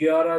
11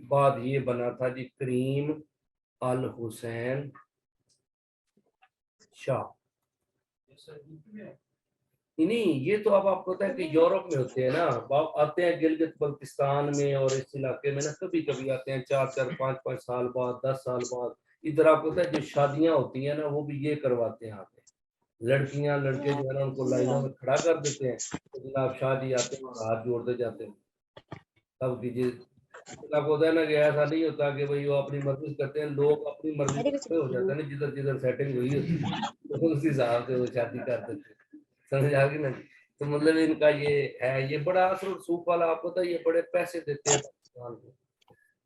بعد یہ بنا تھا جی کریم الحسین شاہ. نہیں یہ تو اب آپ کو پتا ہے کہ یورپ میں ہوتے ہیں نا, آپ آتے ہیں گلگت بلتستان میں اور اس علاقے میں نا, کبھی کبھی آتے ہیں 4-4 5-5 سال بعد, 10 سال بعد. ادھر آپ کو پتا ہے جو شادیاں ہوتی ہیں نا وہ بھی یہ کرواتے ہیں آتے ہیں, لڑکیاں لڑکے جو ہے نا ان کو لائنوں میں کھڑا کر دیتے ہیں, تو جناب شاہ جی آتے ہیں اور ہاتھ جوڑتے جاتے ہیں. تب کیجیے, آپ ہوتا ہے نا کہ ایسا نہیں ہوتا کہ بھائی وہ اپنی مرضی سے کرتے ہیں, لوگ اپنی مرضی سے ہو جاتا ہے نا, جدھر جدھر سیٹنگ ہوئی ہوتی ہے تو اس حساب سے وہ شادی کر دیتے ہیں. سمجھ آ گئی نا. تو مطلب ان کا یہ ہے, یہ بڑا اثر و رسوخ والا, آپ کو پتا ہے یہ بڑے پیسے دیتے ہیں پاکستان کو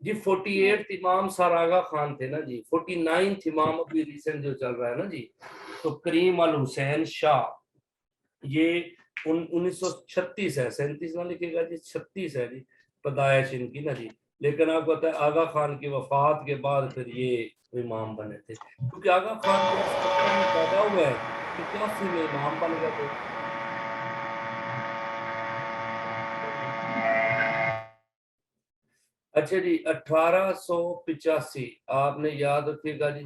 جی. 48 امام ساراغا خان تھے نا جی, 49 امام ابھی ریسنٹ جو چل رہا ہے نا جی, تو کریم الحسین شاہ یہ 1936 ہے, 37 نہ لکھے گا جی, 36 ہے جی پیدائش ان کی نا جی. لیکن آپ کو پتا ہے آغا خان کی وفات کے بعد پھر یہ امام بنے تھے, کیونکہ آغا خان جو 70 میں پیدا ہوا ہے, 85 میں امام بن گئے تھے. اچھا جی 1885 آپ نے یاد رکھیے گا جی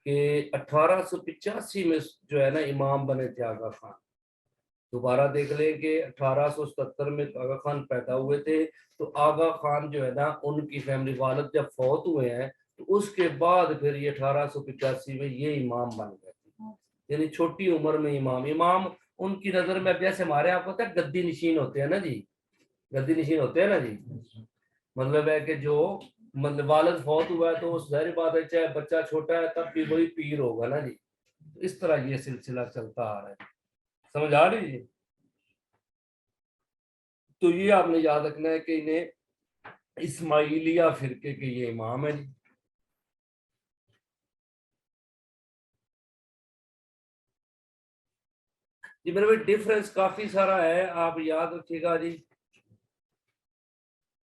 کہ 1885 میں جو ہے نا امام بنے تھے آغا خان. دوبارہ دیکھ لیں کہ 1877 میں آغا خان پیدا ہوئے تھے, تو آغا خان جو ہے نا ان کی فیملی والد جب فوت ہوئے ہیں تو اس کے بعد پھر یہ 1885 میں یہ امام بن گئے تھے. یعنی چھوٹی عمر میں امام ان کی نظر میں, جیسے ہمارے آپ کو پتا ہے گدی نشین ہوتے ہیں نا جی, گدی نشین ہوتے ہیں نا جی, مطلب ہے کہ جو مطلب والد فوت ہوا ہے تو ظاہر بات ہے چاہے بچہ چھوٹا ہے تب بھی وہی پیر ہوگا نا جی. اس طرح یہ سلسلہ چلتا آ رہا ہے, سمجھ آ رہی جی. تو یہ آپ نے یاد رکھنا ہے کہ انہیں اسماعیلیہ فرقے کے یہ امام ہے جی. میرے بھائی ڈفرنس کافی سارا ہے, آپ یاد رکھیے گا جی.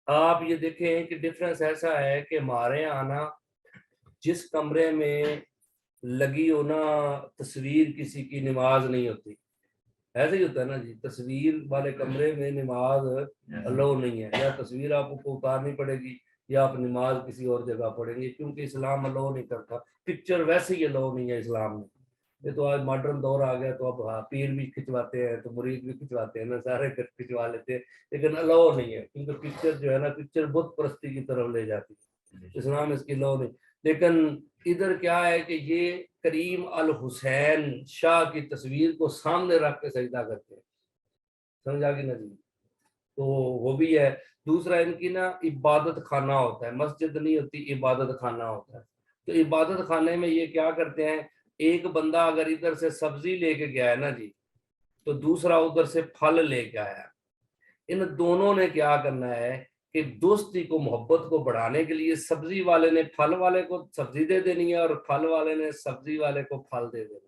آپ یہ دیکھیں کہ ڈفرنس ایسا ہے کہ ہمارے یہاں نا جس کمرے میں لگی ہو نا تصویر کسی کی, نماز نہیں ہوتی. ایسے ہی ہوتا ہے نا جی, تصویر والے کمرے میں نماز الاؤ نہیں ہے, یا تصویر آپ کو اتارنی پڑے گی یا آپ نماز کسی اور جگہ پڑھیں گے, کیونکہ اسلام الاؤ نہیں کرتا. پکچر ویسے ہی الاؤ نہیں ہے اسلام میں. یہ تو آج ماڈرن دور آ گیا, تو اب پیر بھی کھنچواتے ہیں تو مرید بھی کھنچواتے ہیں نا, سارے کھنچوا لیتے ہیں, لیکن الاؤ نہیں ہے, کیونکہ پکچر جو ہے نا پکچر بت پرستی کی طرف لے جاتی ہے, اسلام اس کی الاؤ نہیں. لیکن ادھر کیا ہے کہ یہ کریم الحسین شاہ کی تصویر کو سامنے رکھ کے سجدہ کرتے ہیں, سمجھا کہ نہیں. تو وہ بھی ہے. دوسرا ان کی نا عبادت خانہ ہوتا ہے, مسجد نہیں ہوتی, عبادت خانہ ہوتا ہے. تو عبادت خانے میں یہ کیا کرتے ہیں, ایک بندہ اگر ادھر سے سبزی لے کے گیا ہے نا جی, تو دوسرا ادھر سے پھل لے کے آیا. ان دونوں نے کیا کرنا ہے کہ دوستی کو, محبت کو بڑھانے کے لیے سبزی والے نے پھل والے کو سبزی دے دینی ہے, اور پھل والے نے سبزی والے کو پھل دے دینا.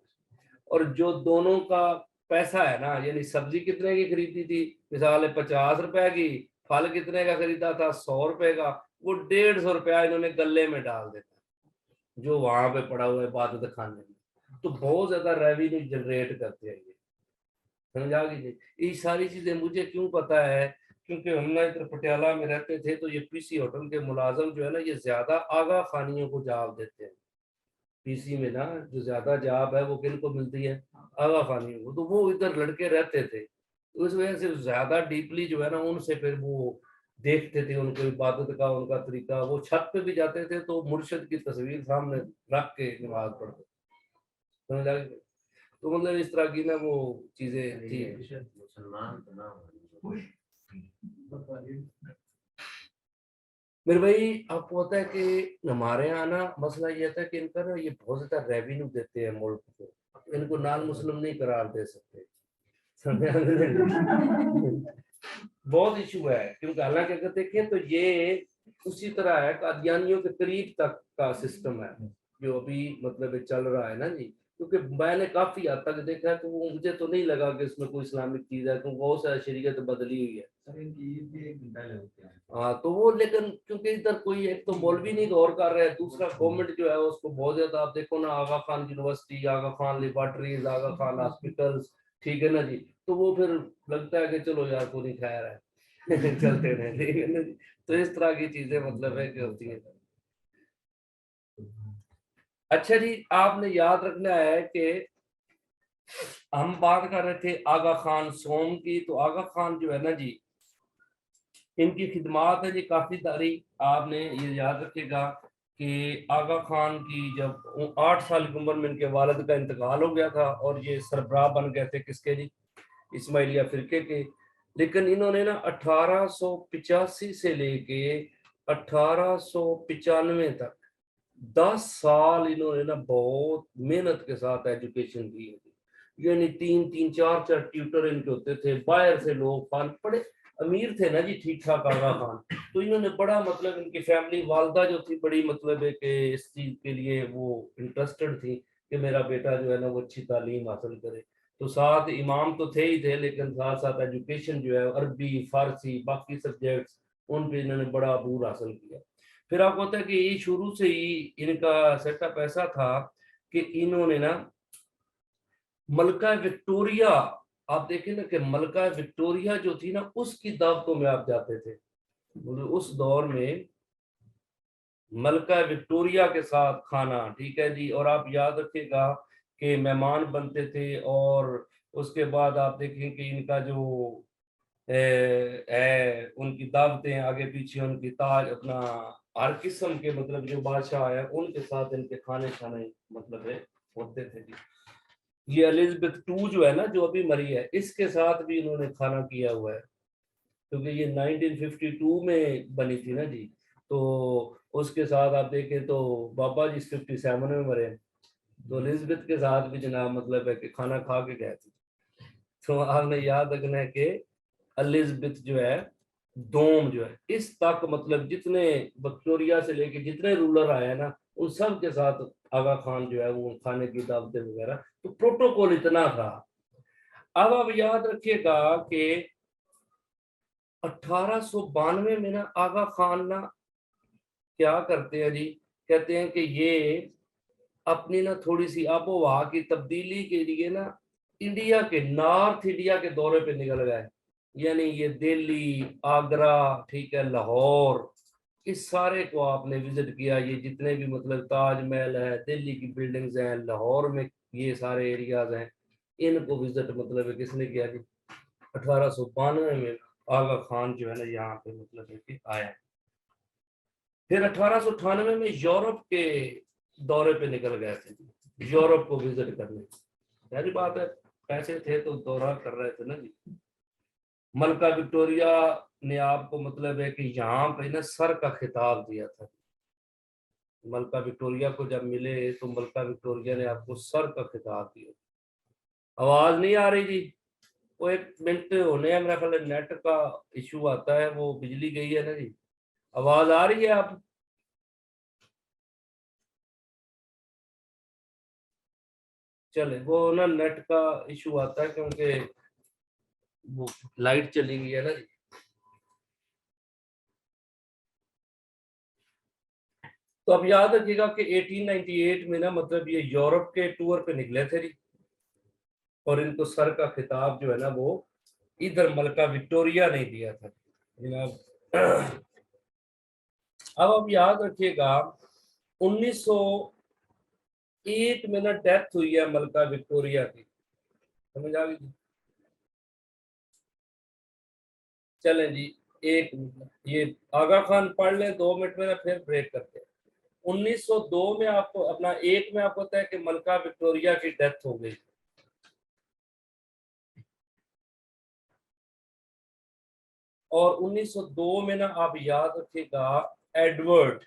اور جو دونوں کا پیسہ ہے نا, یعنی سبزی کتنے کی خریدی تھی, مثال ہے 50 روپے کی, پھل کتنے کا خریدا تھا 100 روپے کا, وہ 150 روپیہ انہوں نے گلے میں ڈال دیتا جو وہاں پہ پڑا ہوا ہے عبادت خانے میں. تو بہت زیادہ ریونیو جنریٹ کرتے ہیں یہ, سمجھا گی. یہ ساری چیزیں مجھے کیوں پتا ہے, کیونکہ ہم نا ادھر پٹیالہ میں رہتے تھے, تو یہ پی سی ہوٹل کے ملازم جو ہے نا یہ زیادہ آغا خانیوں کو جاب دیتے ہیں. پی سی میں نا جو زیادہ جاب ہے وہ کن کو ملتی ہے, آغا خانیوں کو. تو وہ ادھر لڑکے رہتے تھے, اس وجہ سے زیادہ ڈیپلی جو ہے نا ان سے پھر وہ دیکھتے تھے ان کو عبادت کا ان کا طریقہ. وہ چھت پہ بھی جاتے تھے تو مرشد کی تصویر سامنے رکھ کے نماز پڑھتے, سمجھا. تو مطلب اس طرح کی نا وہ چیزیں تھی. میرے بھائی آپ کو پتا ہے کہ ہمارے یہاں نا مسئلہ یہ تھا کہ ان کا نا یہ بہت زیادہ ریونیو دیتے ہیں ملک کو, ان کو نان مسلم نہیں قرار دے سکتے. بہت ایشو ہے, کیونکہ حالانکہ اگر دیکھیں تو یہ اسی طرح ہے, قادیانیوں کے قریب تک کا سسٹم ہے جو ابھی مطلب چل رہا ہے نا جی. کیونکہ میں نے کافی حد تک دیکھا ہے تو وہ مجھے تو نہیں لگا کہ اس میں کوئی اسلامک چیز ہے, کیونکہ بہت ساری شریعت بدلی ہوئی ہے. ہاں تو وہ, لیکن کیونکہ ادھر کوئی ایک تو مولوی نہیں غور کر رہے, دوسرا گورنمنٹ جو ہے اس کو بہت زیادہ, آپ دیکھو نا آغا خان یونیورسٹی, آغا خان لیبارٹریز, آغا خان ہاسپٹلس, ٹھیک ہے نا جی. تو وہ پھر لگتا ہے کہ چلو یار کو نہیں خیر ہے. چلتے رہے. تو اس طرح کی چیزیں مطلب ہے کہ ہوتی ہیں. اچھا جی آپ نے یاد رکھنا ہے کہ ہم بات کر رہے تھے آغا خان سوم کی. تو آغا خان جو ہے نا جی ان کی خدمات ہے جی کافی ساری. آپ نے یہ یاد رکھے گا کہ آغا خان کی جب 8 سال کی عمر میں ان کے والد کا انتقال ہو گیا تھا اور یہ سربراہ بن گئے تھے کس کے جی اسماعیلیہ فرقے کے. لیکن انہوں نے نا 1885 سے لے کے 1895 تک 10 سال انہوں نے نا بہت محنت کے ساتھ ایجوکیشن کی. یعنی 3 4 ٹیوٹر ان کے ہوتے تھے, باہر سے لوگ پڑھے امیر تھے نا جی ٹھیک ٹھاک آغا خان. تو انہوں نے بڑا مطلب ان کی فیملی والدہ جو تھی بڑی مطلب ہے کہ اس چیز کے لیے وہ انٹرسٹڈ تھی کہ میرا بیٹا جو ہے نا وہ اچھی تعلیم حاصل کرے. تو ساتھ امام تو تھے ہی تھے لیکن ساتھ ساتھ ایجوکیشن جو ہے عربی فارسی باقی سبجیکٹس ان پہ انہوں نے بڑا عبور حاصل کیا. پھر آپ کو ہوتا ہے کہ یہ شروع سے ہی ان کا سیٹ اپ ایسا تھا کہ انہوں نے نا ملکہ وکٹوریہ, آپ دیکھیں نا کہ ملکہ وکٹوریہ جو تھی نا اس کی دعوتوں میں آپ جاتے تھے. اس دور میں ملکہ وکٹوریہ کے ساتھ کھانا, ٹھیک ہے جی. اور آپ یاد رکھیے گا کہ مہمان بنتے تھے اور اس کے بعد آپ دیکھیں کہ ان کا جو ہے ان کی دعوتیں آگے پیچھے ان کی تاج اپنا ہر قسم کے مطلب جو بادشاہ ہے ان کے ساتھ ان کے کھانے مطلب ہے ہوتے تھے جی. یہ الزبتھ 2 جو ہے نا جو ابھی مری ہے اس کے ساتھ بھی انہوں نے کھانا کیا ہوا ہے کیونکہ یہ 1952 میں بنی تھی نا جی. تو اس کے ساتھ آپ دیکھیں تو بابا جی 57 میں مرے, تو الزبتھ کے ساتھ بھی جناب مطلب ہے کہ کھانا کھا کے گئے تھے. تو آپ نے یاد رکھنا ہے کہ الزبتھ جو ہے دوم جو ہے اس تک مطلب جتنے وکٹوریہ سے لے کے جتنے رولر آئے ہیں نا ان سب کے ساتھ آغا خان جو ہے وہ کھانے کی دعوتیں وغیرہ, تو پروٹوکول اتنا تھا. اب آپ یاد رکھیے گا کہ 1892 میں نا آغا خان نا کیا کرتے ہیں جی, کہتے ہیں کہ یہ اپنی نا تھوڑی سی آب و ہوا کی تبدیلی کے لیے نا انڈیا کے نارتھ انڈیا کے دورے پہ نکل گئے. یعنی یہ دہلی, آگرہ, ٹھیک ہے, لاہور, اس سارے کو آپ نے وزٹ کیا. یہ جتنے بھی مطلب تاج محل ہے, دہلی کی بلڈنگز ہیں, لاہور میں یہ سارے ایریاز ہیں, ان کو وزٹ مطلب کس نے کیا جی 1892 میں آغا خان جو ہے نا یہاں پہ مطلب ہے کہ آیا. پھر 1898 میں یورپ کے دورے پہ نکل گئے تھے, یورپ کو وزٹ کرنے. پہلی بات ہے پیسے تھے تو دورہ کر رہے تھے نا جی. ملکہ وکٹوریہ نے آپ کو مطلب ہے کہ یہاں پہ نا سر کا خطاب دیا تھا. ملکہ وکٹوریہ کو جب ملے تو ملکہ وکٹوریہ نے آپ کو سر کا خطاب دیا. آواز نہیں آ رہی جی, وہ 1 منٹ ہونے ہیں, میرا خیال ہے نیٹ کا ایشو آتا ہے, وہ بجلی گئی ہے نا جی. آواز آ رہی ہے آپ؟ چلے وہ نا نیٹ کا ایشو آتا ہے کیونکہ وہ لائٹ چلی گئی ہے نا جی. تو اب یاد رکھیے گا کہ 1898 میں نا مطلب یہ یورپ کے ٹور پہ نکلے تھے جی, اور ان کو سر کا خطاب جو ہے نا وہ ادھر ملکہ وکٹوریہ نے دیا تھا جناب. اب آپ یاد رکھیے گا 1901 میں نا ڈیتھ ہوئی ہے ملکہ وکٹوریہ کی, سمجھ آ گئی جی. چلیں جی ایک یہ آغا خان پڑھ لیں 2 منٹ میں نا پھر بریک کرتے ہیں. 1902 میں آپ کو اپنا 1 میں آپ کو پتا ہے کہ ملکہ وکٹوریہ کی ڈیتھ ہو گئی. اور 1902 میں نا آپ یاد رکھیے گا ایڈورڈ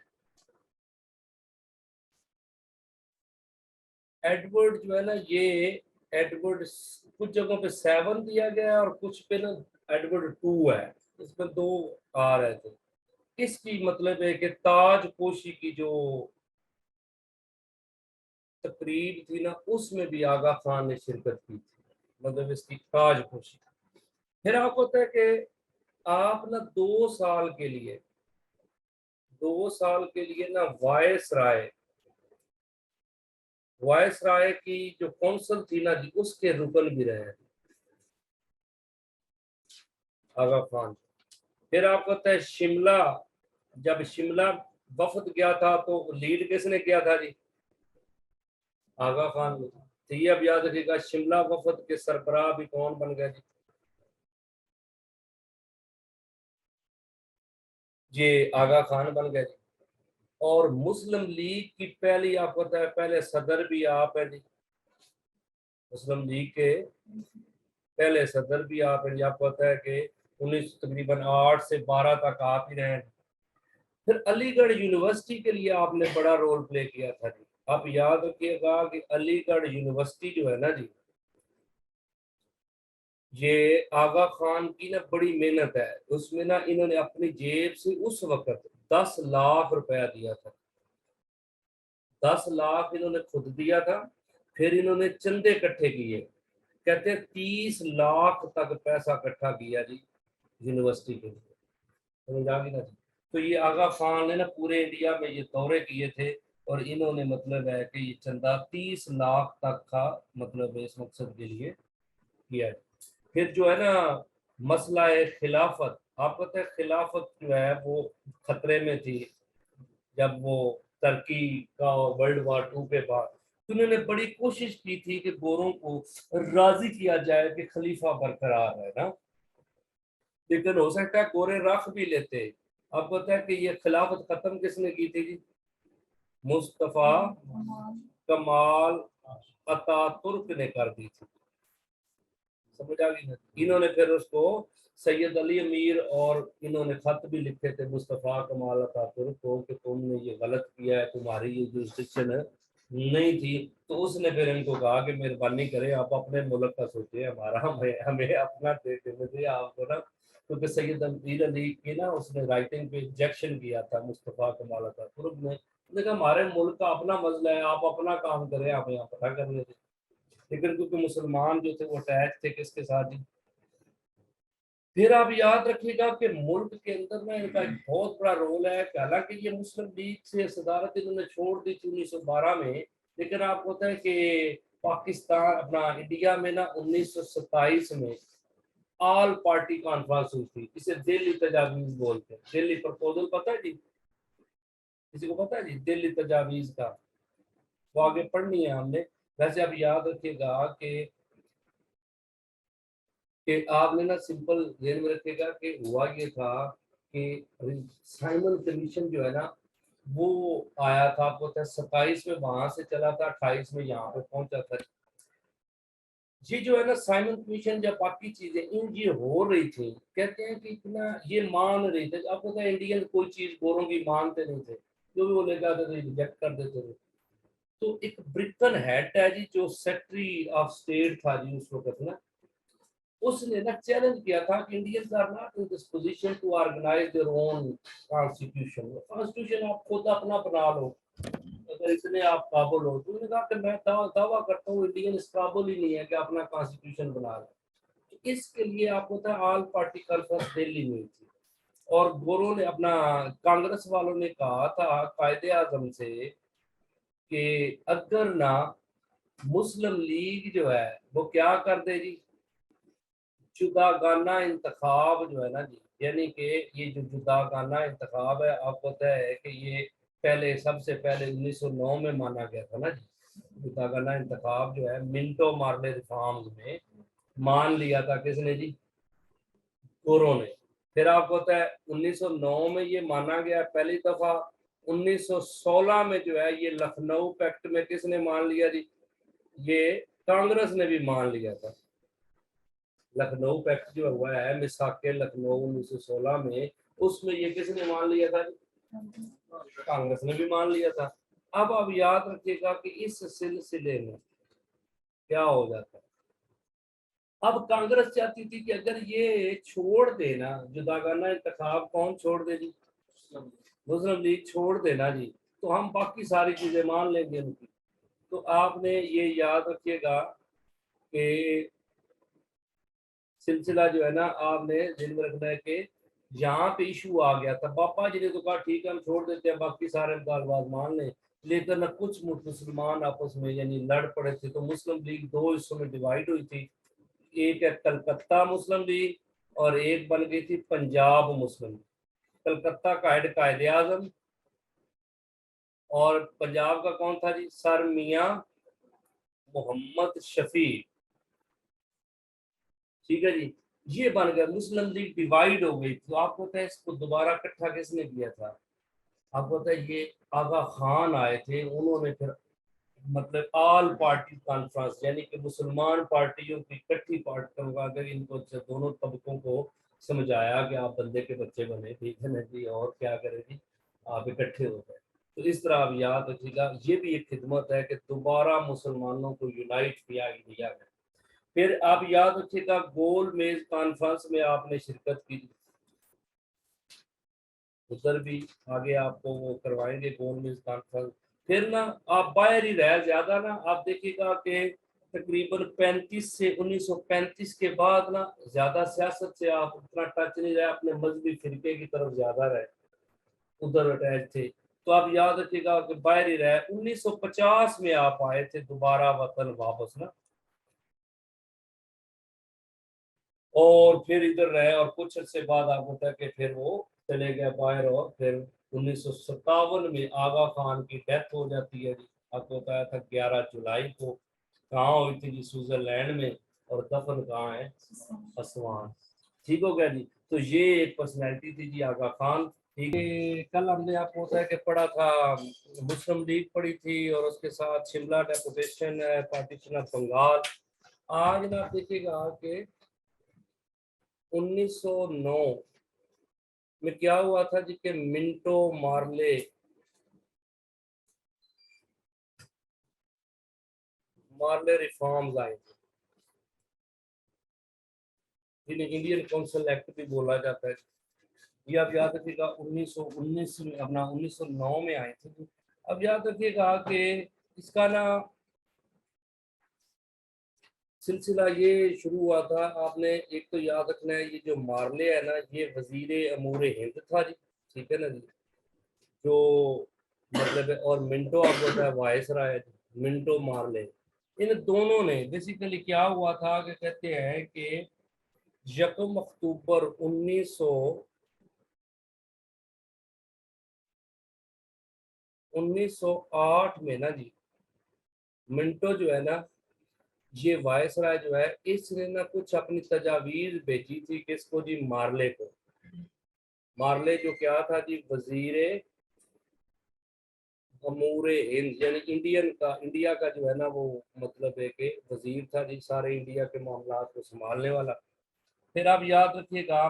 جو ہے نا یہ ایڈورڈ کچھ جگہوں پہ 7 دیا گیا اور کچھ پہ نا ایڈورڈ 2 ہے, اس میں 2 آ رہے تھے. اس کی مطلب ہے کہ تاج پوشی کی جو تقریب تھی نا اس میں بھی آغا خان نے شرکت کی تھی, مطلب اس کی تاج پوشی. پھر آپ کو ہوتا ہے کہ آپ نا 2 سال کے لیے نا وائس رائے کی جو کونسل تھی نا جی اس کے رکن بھی رہے آغا خان. پھر آپ کو پتہ ہے شملہ، جب شملہ وفد گیا تھا تو لیڈ کس نے کیا تھا جی؟ آغا خان نے۔ تو یہ اب یاد رکھیے گا شملہ وفد کے سربراہ بھی کون بن گیا جی؟ یہ آغا خان بن گیا جی۔ اور مسلم لیگ کی پہلی آپ کو پتہ ہے پہلے صدر بھی آپ ہیں جی، مسلم لیگ کے پہلے صدر بھی آپ ہیں جی۔ آپ کو پتہ ہے کہ 1908 سے 12 تک آپ ہی رہے ہیں۔ پھر علی گڑھ یونیورسٹی کے لیے آپ نے بڑا رول پلے کیا تھا جی۔ آپ یاد رکھیے گا کہ علی گڑھ یونیورسٹی جو ہے نا جی، یہ آغا خان کی نا بڑی محنت ہے، اس میں نا انہوں نے اپنی جیب سے اس وقت 10 لاکھ روپیہ دیا تھا، 10 لاکھ انہوں نے خود دیا تھا، پھر انہوں نے چندے اکٹھے کیے، کہتے ہیں 30 لاکھ تک پیسہ اکٹھا کیا جی یونیورسٹی کے لیے، سمجھ آ گئی نا جی۔ تو یہ آغا خان نے نا پورے انڈیا میں یہ دورے کیے تھے، اور انہوں نے مطلب ہے کہ یہ چندہ 30 لاکھ تک کا مطلب اس مقصد کے لیے کیا ہے۔ پھر جو ہے نا مسئلہ خلافت، آپ کو پتہ ہے خلافت جو ہے وہ خطرے میں تھی جب وہ ترکی کا ورلڈ وار 2 کے بعد، تو انہوں نے بڑی کوشش کی تھی کہ گوروں کو راضی کیا جائے کہ خلیفہ برقرار ہے نا، لیکن ہو سکتا ہے گورے رکھ بھی لیتے۔ آپ کو پتہ ہے کہ یہ خلافت ختم کس نے کی تھی جی؟ مصطفیٰ کمال اتا ترک نے کر دی تھی، سمجھ آ گئی نا؟ انہوں نے پھر اس کو سید علی امیر اور انہوں نے خط بھی لکھے تھے مصطفیٰ کمال اتا ترک کو کہ تم نے یہ غلط کیا ہے، تمہاری یہ جورسڈکشن نہیں تھی، تو اس نے پھر ان کو کہا کہ مہربانی کریں آپ اپنے ملک کا سوچیں، ہمارا ہمیں اپنا دیتے مجھے آپ کو نا، کیونکہ سید امیر علی کی نا اس نے رائٹنگ پہ ایبجیکشن کیا تھا مصطفیٰ کمال اتا ترک نے، اس نے کہا ہمارے ملک کا اپنا مسئلہ ہے، آپ اپنا کام کریں، آپ یہاں پتہ کر لیتے، لیکن کیونکہ مسلمان جو تھے وہ اٹیچ تھے کس کے ساتھ جی؟ پھر آپ یاد رکھیے گا کہ ملک کے اندر نا ان کا ایک بہت بڑا رول ہے کہ حالانکہ یہ مسلم لیگ سے صدارت انہوں نے چھوڑ دی تھی 1912 میں، لیکن آپ کو پتہ ہے کہ پاکستان اپنا انڈیا میں نا 1927 میں آل پارٹی کانفرنس ہوئی تھی، اسے دہلی تجاویز بولتے ہیں، دہلی پرپوزل پتہ ہے جی؟ کسی کو پتہ ہے جی دہلی تجاویز کا؟ وہ آگے پڑھنی ہے ہم نے، ویسے آپ یاد رکھیے گا کہ آپ نے نا سمپل ذہن میں رکھے گا کہ ہوا یہ تھا کہ سائمن کمیشن جو ہے نا وہ آیا تھا، آپ کو 27 میں وہاں سے چلا تھا، 28 میں یہاں پہ پہنچا تھا۔ یہ جو ہے نا سائمن کمیشن جب باقی چیزیں ان یہ ہو رہی تھی، کہتے ہیں کہ اتنا یہ مان رہی تھے، آپ کو انڈین کوئی چیز گوروں کی مانتے نہیں تھے، جو بھی وہ لے کے آتے تھے ریجیکٹ کر دیتے تھے۔ تو ایک برکن ہیڈ ہے جی جو سیکٹری آف اسٹیٹ تھا جی اس وقت نا، اس نے نا چیلنج کیا تھا کہ Indians are not in this position to organise their own constitution, constitution آپ خود اپنا بنا لو اگر اتنے آپ قابل ہو۔ تو انہوں نے کہا کہ میں دعویٰ کرتا ہوں انڈین اس قابل ہی نہیں ہے کہ اپنا کانسٹیٹیوشن بنا لے۔ اس کے لیے آپ کو تھا آل پارٹی کانفرنس دہلی میں تھی، اور گوروں نے اپنا کانگریس والوں نے کہا تھا قائد اعظم سے کہ اگر نہ مسلم لیگ جو ہے وہ کیا کر دے جی جداگانہ انتخاب جو ہے نا جی، یعنی کہ یہ جو جداگانہ انتخاب ہے آپ کو پتہ ہے کہ یہ پہلے سب سے پہلے 1909 میں مانا گیا تھا نا جی، جداگانہ انتخاب جو ہے منٹو مارلے ریفارمز میں مان لیا تھا کس نے جی؟ گوروں نے۔ پھر آپ کو پتہ ہے 1909 میں یہ مانا گیا پہلی دفعہ، 1916 میں جو ہے یہ لکھنؤ پیکٹ میں کس نے مان لیا جی؟ یہ کانگریس نے بھی مان لیا تھا۔ لکھنؤ پیکٹ جو ہوا ہے میثاق لکھنؤ 1916 میں، اس میں یہ کس نے مان لیا تھا؟ کانگریس نے بھی مان لیا تھا۔ اب آپ یاد رکھیے گا کہ اس سلسلے میں کیا ہو جاتا ہے، اب کانگریس چاہتی تھی کہ اگر یہ چھوڑ دینا جداگانہ انتخاب، کون چھوڑ دے جی؟ مسلم لیگ چھوڑ دینا جی، تو ہم باقی ساری چیزیں مان لیں گے ان کی۔ تو آپ نے یہ یاد رکھیے گا کہ سلسلہ جو ہے نا آپ نے ذہن میں رکھنا ہے کہ یہاں پہ ایشو آ گیا تھا، پاپا جی نے تو کہا ٹھیک ہے ہم چھوڑ دیتے ہیں باقی سارے مطالبات مان لیں، لیکن کچھ مسلمان آپس میں یعنی لڑ پڑے تھے، تو مسلم لیگ 2 حصوں میں ڈیوائیڈ ہوئی تھی، ایک ہے کلکتہ مسلم لیگ اور ایک بن گئی تھی پنجاب مسلم لیگ۔ کلکتہ کا ہیڈ قائد اعظم، اور پنجاب کا کون تھا جی؟ سر میاں محمد شفیع، ٹھیک ہے جی۔ یہ بن گیا مسلم لیگ، ڈیوائیڈ ہو گئی۔ تو آپ کو پتہ ہے اس کو دوبارہ اکٹھا کس نے کیا تھا؟ آپ کو پتہ ہے یہ آغا خان آئے تھے، انہوں نے پھر مطلب آل پارٹی کانفرنس، یعنی کہ مسلمان پارٹیوں کی اکٹھی پارٹی کا اگر ان کو دونوں طبقوں کو سمجھایا کہ آپ بندے کے بچے بنے، ٹھیک ہے نا جی، اور کیا کریں جی، آپ اکٹھے ہو گئے۔ تو اس طرح آپ یاد رکھیے گا، یہ بھی ایک خدمت ہے کہ دوبارہ مسلمانوں کو یونائٹ کیا گیا ہے۔ پھر آپ یاد رکھیے گا گول میز کانفرنس میں آپ نے شرکت کی، ادھر بھی آگے آپ کو وہ کروائیں گے گول میز کانفرنس۔ پھر نا آپ باہر ہی رہ زیادہ نا، آپ دیکھیے گا کہ تقریباً 35 سے 1935 کے بعد نا زیادہ سیاست سے آپ اتنا ٹچ نہیں رہے، اپنے مذہبی فرقے کی طرف زیادہ رہے، ادھر اٹیچ تھے۔ تو آپ یاد رکھیے گا کہ باہر ہی رہے۔ 1950 میں آپ آئے تھے دوبارہ وطن واپس نا، اور پھر ادھر رہے، اور کچھ عرصے بعد آپ ہوتا ہے کہ پھر وہ چلے گئے باہر، اور پھر 1957 میں آغا خان کی ڈیتھ ہو جاتی ہے جی۔ آپ کو بتایا تھا 11 جولائی کو، کہاں ہوئی تھی جی؟ سوئٹزرلینڈ میں، اور دفن کہاں ہے؟ اسوان، ٹھیک ہو گیا جی۔ تو یہ ایک پرسنالٹی تھی جی آغا خان، ٹھیک ہے۔ کل ہم نے آپ کو ہوتا ہے کہ پڑھا تھا مسلم لیگ پڑھی تھی، اور اس کے ساتھ شملہ ڈیپوٹیشن ہے، پارٹیشن آف بنگال۔ آج نا آپ دیکھیے گا کہ 1909 میں کیا ہوا تھا جی کہ منٹو مارلے ریفارمز آئے تھے، جنہیں انڈین کونسل ایکٹ بھی بولا جاتا ہے۔ یہ آپ یاد رکھیے گا 1919 میں، اپنا 1909 میں آئے تھے۔ اب یاد رکھیے گا کہ اس کا نا سلسلہ یہ شروع ہوا تھا، آپ نے ایک تو یاد رکھنا ہے، یہ جو مارلے ہے نا، یہ وزیر امور ہند تھا جی، ٹھیک ہے نا جی، جو مطلب ہے، اور منٹو آپ کو ہے وائس رائے منٹو مارلے۔ ان دونوں نے بیسیکلی کیا ہوا تھا کہ کہتے ہیں کہ 1 اکتوبر 1908 میں نا جی، منٹو جو ہے نا، یہ وائس رائے جو ہے، اس نے نا کچھ اپنی تجاویز بھیجی تھی کس کو جی؟ مارلے کو۔ مارلے جو کیا تھا جی؟ وزیر امور ہند، یعنی انڈیا کا جو ہے نا وہ مطلب ہے کہ وزیر تھا جی، سارے انڈیا کے معاملات کو سنبھالنے والا۔ پھر آپ یاد رکھیے گا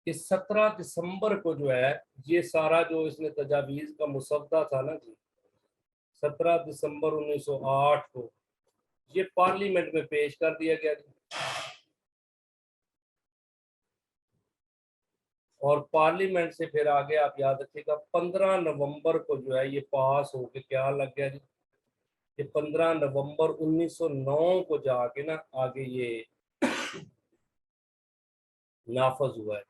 کہ 17 دسمبر کو جو ہے، یہ سارا جو اس نے تجاویز کا مسودہ تھا نا جی، 17 دسمبر 1908 کو یہ پارلیمنٹ میں پیش کر دیا گیا جی، اور پارلیمنٹ سے پھر آگے آپ یاد رکھیے گا 15 نومبر کو جو ہے یہ پاس ہو کے کیا لگ گیا جی، یہ 15 نومبر 1909 کو جا کے نا آگے یہ نافذ ہوا ہے۔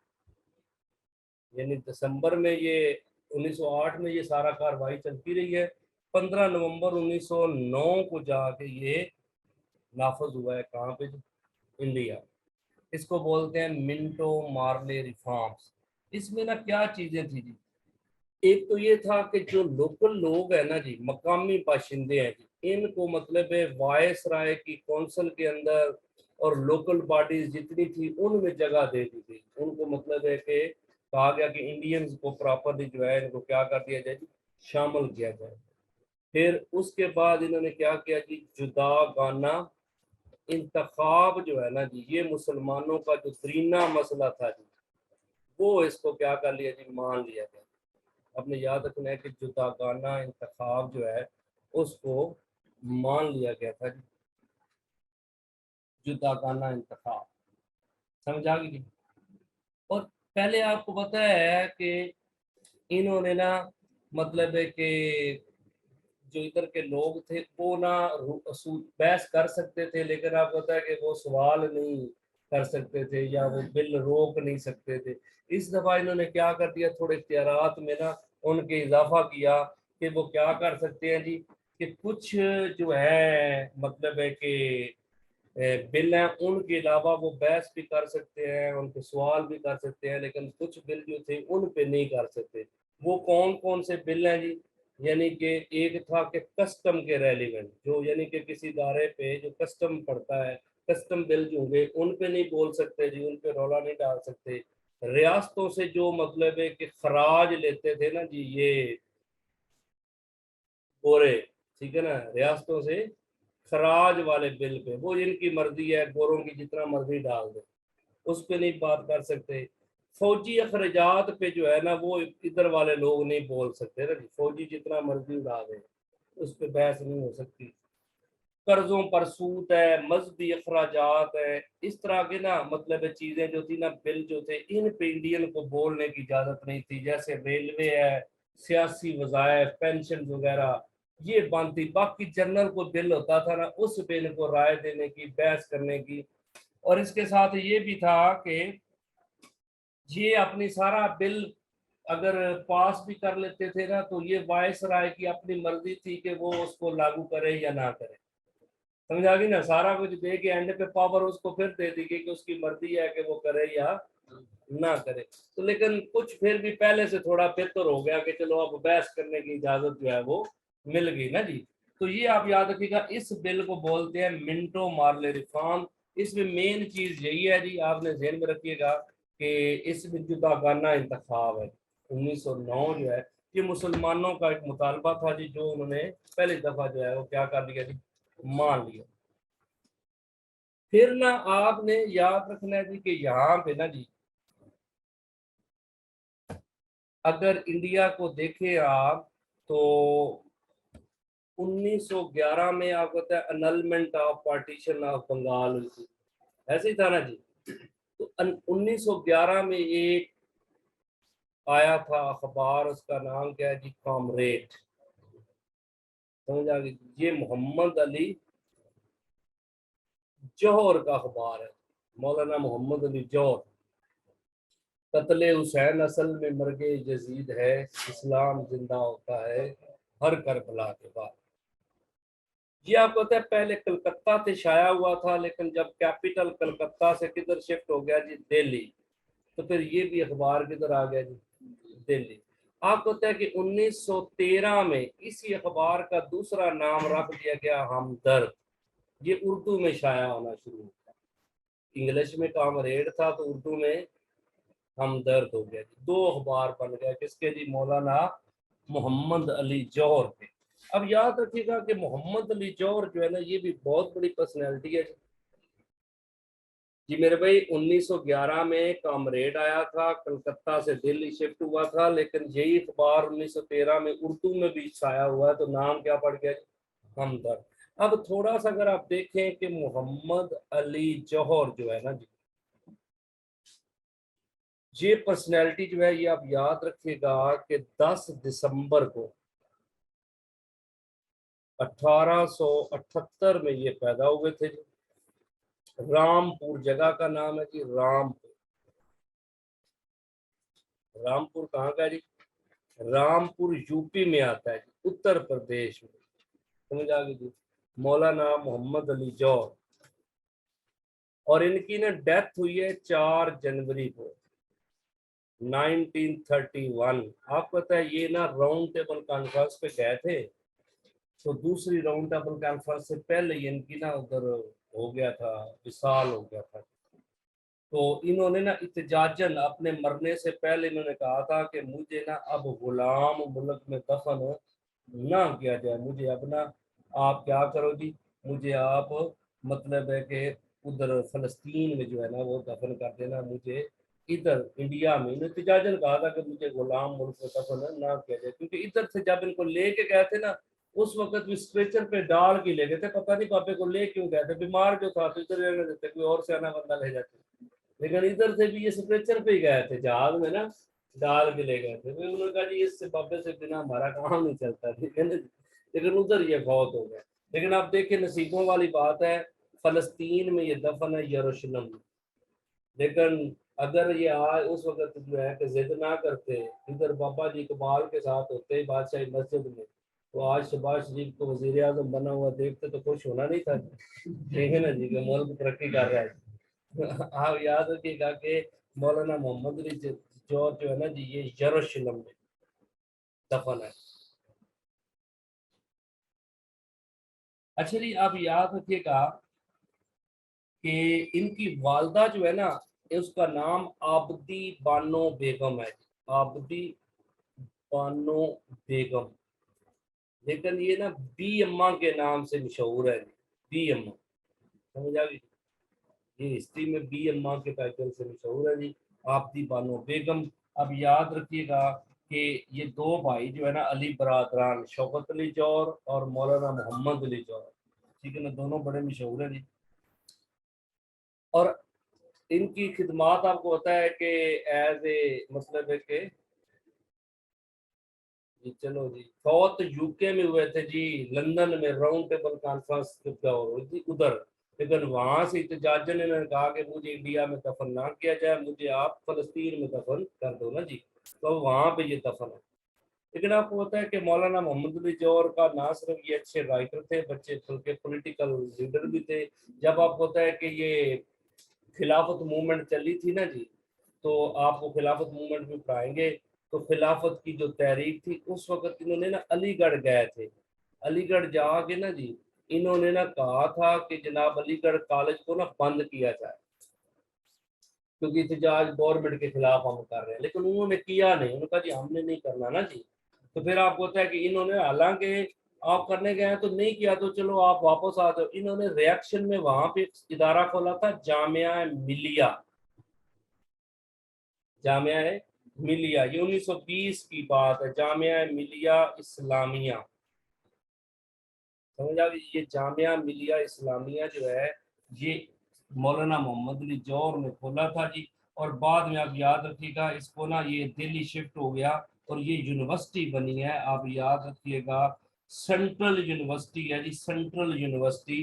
یعنی دسمبر میں یہ 1908 میں یہ سارا کاروائی چلتی رہی ہے، 15 نومبر 1909 کو جا کے یہ نافذ ہوا ہے، کہاں پہ جی؟ انڈیا۔ اس کو بولتے ہیں منٹو مارلے ریفارمز۔ اس میں نا کیا چیزیں تھی جی؟ ایک تو یہ تھا کہ جو لوکل لوگ ہیں نا جی، مقامی باشندے ہیں جی، ان کو مطلب ہے وائس رائے کی کونسل کے اندر اور لوکل باڈیز جتنی تھی ان میں جگہ دے دی تھی۔ ان کو مطلب ہے کہ کہا گیا کہ انڈینز کو پراپرلی جو ہے ان کو کیا کر دیا جائے جی؟ شامل کیا جائے۔ پھر اس کے بعد انہوں نے کیا کیا جی؟ جدا گانا انتخاب جو ہے نا جی، یہ مسلمانوں کا جو ترینہ مسئلہ تھا جی، وہ اس کو کیا کر لیا جی؟ مان لیا گیا۔ اپنے یاد رکھنا ہے کہ جدا گانا انتخاب جو ہے اس کو مان لیا گیا تھا جی، جدا گانا انتخاب، سمجھا گی جی؟ اور پہلے آپ کو پتہ ہے کہ انہوں نے نا مطلب ہے کہ جو ادھر کے لوگ تھے وہ نا بحث کر سکتے تھے، لیکن آپ کو پتہ ہے کہ وہ سوال نہیں کر سکتے تھے، یا وہ بل روک نہیں سکتے تھے۔ اس دفعہ انہوں نے کیا کر دیا، تھوڑے اختیارات میں نا ان کے اضافہ کیا کہ وہ کیا کر سکتے ہیں جی، کہ کچھ جو ہے مطلب ہے کہ بل ہیں ان کے علاوہ وہ بحث بھی کر سکتے ہیں، ان کے سوال بھی کر سکتے ہیں، لیکن کچھ بل جو تھے ان پہ نہیں کر سکتے۔ وہ کون کون سے بل ہیں جی؟ یعنی کہ ایک تھا کہ کسٹم کے ریلیونٹ، جو یعنی کہ کسی ادارے پہ جو کسٹم پڑتا ہے، کسٹم بل جو ہوں گے ان پہ نہیں بول سکتے جی، ان پہ رولا نہیں ڈال سکتے۔ ریاستوں سے جو مطلب ہے کہ خراج لیتے تھے نا جی یہ گورے، ٹھیک ہے نا، ریاستوں سے خراج والے بل پہ وہ ان کی مرضی ہے، گوروں کی جتنا مرضی ڈال دیں، اس پہ نہیں بات کر سکتے۔ فوجی اخراجات پہ جو ہے نا وہ ادھر والے لوگ نہیں بول سکتے نا جی، فوجی جتنا مرضی اڑا دیں، اس پہ بحث نہیں ہو سکتی۔ قرضوں پر سود ہے، مذہبی اخراجات ہے، اس طرح کے نا مطلب چیزیں جو تھی نا، بل جو تھے ان پہ انڈین کو بولنے کی اجازت نہیں تھی، جیسے ریلوے ہے، سیاسی وظائف، پینشن وغیرہ یہ بند تھی۔ باقی جنرل کو بل ہوتا تھا نا اس پہ ان کو رائے دینے کی، بحث کرنے کی۔ اور اس کے ساتھ یہ بھی تھا کہ یہ اپنی سارا بل اگر پاس بھی کر لیتے تھے نا تو یہ وائس رائے کی اپنی مرضی تھی کہ وہ اس کو لاگو کرے یا نہ کرے، سمجھا گی نا، سارا کچھ دے کے اینڈ پہ پاور اس کو پھر دے دی گئی کہ اس کی مرضی ہے کہ وہ کرے یا نہ کرے۔ تو لیکن کچھ پھر بھی پہلے سے تھوڑا بہتر ہو گیا کہ چلو اب بحث کرنے کی اجازت جو ہے وہ مل گئی نا جی۔ تو یہ آپ یاد رکھیے گا، اس بل کو بولتے ہیں منٹو مارلے ریفارم۔ اس میں مین چیز یہی ہے جی، آپ نے ذہن میں رکھیے گا کہ اس میں جداگانہ انتخاب ہے۔ 1909 جو ہے یہ مسلمانوں کا ایک مطالبہ تھا جی، جو انہوں نے پہلی دفعہ جو ہے وہ کیا کر لیا جی، مان لیا۔ پھر نا آپ نے یاد رکھنا ہے جی کہ یہاں پہ نا جی اگر انڈیا کو دیکھیں آپ تو 1911 میں آپ کو پتا ہے انلمنٹ آف پارٹیشن آف بنگال ہوئی تھی، ایسے ہی تھا نا جی۔ تو 1911 میں ایک آیا تھا اخبار، اس کا نام کیا ہے جی، کامریڈ، سمجھا گی؟ یہ محمد علی جوہر کا اخبار ہے، مولانا محمد علی جوہر۔ قتل حسین اصل میں مرگ یزید ہے، اسلام زندہ ہوتا ہے ہر کربلا کے بعد۔ یہ آپ کو پتا ہے پہلے کلکتہ سے شائع ہوا تھا، لیکن جب کیپٹل کلکتہ سے کدھر شفٹ ہو گیا جی، دہلی، تو پھر یہ بھی اخبار کدھر آ گیا جی، دہلی۔ آپ کو پتا ہے کہ 1913 میں اسی اخبار کا دوسرا نام رکھ دیا گیا ہمدرد، یہ اردو میں شائع ہونا شروع ہوا۔ انگلش میں کامریڈ تھا تو اردو میں ہمدرد ہو گیا جی، دو اخبار بن گیا کس کے جی، مولانا محمد علی جوہر کے۔ اب یاد رکھیے گا کہ محمد علی جوہر جو ہے نا یہ بھی بہت بڑی پرسنالٹی ہے جی میرے بھائی۔ 1911 میں کامریڈ آیا تھا، کلکتہ سے دہلی شفٹ ہوا تھا، لیکن یہی اخبار 1913 میں اردو میں بھی شائع ہوا ہے، تو نام کیا پڑ گیا جی، ہمدرد۔ اب تھوڑا سا اگر آپ دیکھیں کہ محمد علی جوہر جو ہے نا جی، یہ پرسنالٹی جو ہے یہ آپ یاد رکھیے گا کہ 10 دسمبر کو 1878 میں یہ پیدا ہوئے تھے جی۔ رامپور جگہ کا نام ہے جی، رامپور۔ رامپور کہاں کا جی؟ رامپور یو پی میں آتا ہے جی، اتر پردیش میں، سمجھ آ گئی جی۔ مولانا محمد علی جوہر، اور ان کی نا ڈیتھ ہوئی ہے 4 جنوری کو 1931۔ آپ کو پتا ہے یہ نا راؤنڈ ٹیبل کانفرنس پہ گئے تھے، تو دوسری راؤنڈ ٹیبل کانفرنس سے پہلے ان کی نا ادھر ہو گیا تھا، وصال ہو گیا تھا۔ تو انہوں نے نا احتجاجاً اپنے مرنے سے پہلے انہوں نے کہا تھا کہ مجھے نا اب غلام ملک میں دفن نہ کیا جائے، مجھے اب نا آپ کیا کرو جی، مجھے آپ مطلب ہے کہ ادھر فلسطین میں جو ہے نا وہ دفن کر دینا، مجھے ادھر انڈیا میں احتجاجاً کہا تھا کہ مجھے غلام ملک میں دفن نہ کیا جائے، کیونکہ ادھر سے جب ان کو لے کے گئے تھے نا اس وقت بھی اسٹریچر پہ ڈال کے لے گئے تھے، پتہ نہیں پاپے کو لے کیوں گئے تھے، بیمار جو تھا تو ادھر رہنے دیتے، کوئی اور سیاح بندہ لے جاتے، لیکن ادھر سے بھی یہ اسٹریچر پہ ہی گئے تھے، جہاز میں نا ڈال کے لے گئے تھے۔ انہوں نے کہا جی اس سے بابے سے بنا ہمارا کام نہیں چلتا، ٹھیک ہے نا، لیکن ادھر یہ فوت ہو گئے۔ لیکن آپ دیکھیں نصیبوں والی بات ہے، فلسطین میں یہ دفن ہے، یروشلم میں، لیکن اگر یہ آج اس وقت جو ہے کہ ضد نہ کرتے، ادھر بابا جی اقبال کے ساتھ ہوتے بادشاہی مسجد میں، تو آج شہباز شریف کو وزیر اعظم بنا ہوا دیکھتے تو خوش ہونا نہیں تھا، ٹھیک ہے نا جی، کہ ملک ترقی کر رہا ہے۔ آپ یاد رکھیے گا کہ مولانا محمد علی جوہر جو ہے نا جی، یہ یروشلم میں دفن ہے۔ اچھا جی، آپ یاد رکھیے گا کہ ان کی والدہ جو ہے نا، اس کا نام آبدی بانو بیگم ہے، آبدی بانو بیگم، لیکن یہ نا بی اماں کے نام سے مشہور ہے، بی اماں، سمجھ آ گئی؟ یہ ہسٹری میں بی اماں کے ٹائٹل سے مشہور ہے جی، آبدی بانو بیگم۔ اب یاد رکھیے گا کہ یہ دو بھائی جو ہے نا علی برادران، شوکت علی جوہر اور مولانا محمد علی جوہر، ٹھیک ہے نا، دونوں بڑے مشہور ہیں جی۔ اور ان کی خدمات آپ کو ہوتا ہے کہ ایز اے مطلب ہے کہ جی چلو جی، فوت یو کے میں ہوئے تھے جی، لندن میں راؤنڈ ٹیبل کانفرنس کیا ہو رہی تھی ادھر، لیکن وہاں سے احتجاجن نے انہوں نے کہا کہ مجھے انڈیا میں دفن نہ کیا جائے، مجھے آپ فلسطین میں دفن کر دو نا جی، تو وہاں پہ یہ دفن ہے۔ لیکن آپ کو پتا ہے کہ مولانا محمد علی جوہر کا نہ صرف یہ اچھے رائٹر تھے بچے، بلکہ پولیٹیکل لیڈر بھی تھے۔ جب آپ کو پتا ہے کہ یہ خلافت موومنٹ چلی تھی نا جی، تو آپ کو خلافت موومنٹ بھی پڑھائیں گے، تو خلافت کی جو تحریک تھی اس وقت انہوں نے نا علی گڑھ گئے تھے، علی گڑھ جا کے نا جی انہوں نے نا کہا تھا کہ جناب علی گڑھ کالج کو نا بند کیا جائے، کیونکہ احتجاج گورنمنٹ کے خلاف ہم کر رہے ہیں، لیکن انہوں نے کیا نہیں، انہوں نے کہا جی ہم نے نہیں کرنا نا جی۔ تو پھر آپ کو ہوتا ہے کہ انہوں نے حالانکہ آپ کرنے گئے ہیں تو نہیں کیا، تو چلو آپ واپس آ جاؤ، انہوں نے ریاکشن میں وہاں پہ ادارہ کھولا تھا جامعہ ملیہ، جامعہ ملیہ، یہ 1920 کی بات ہے، جامعہ ملیہ اسلامیہ، سمجھ آ گئی؟ یہ جامعہ ملیہ اسلامیہ جو ہے یہ مولانا محمد علی جوہر نے کھولا تھا جی، اور بعد میں آپ یاد رکھیے گا اس کو نا یہ دہلی شفٹ ہو گیا اور یہ یونیورسٹی بنی ہے، آپ یاد رکھیے گا سینٹرل یونیورسٹی ہے جی، سینٹرل یونیورسٹی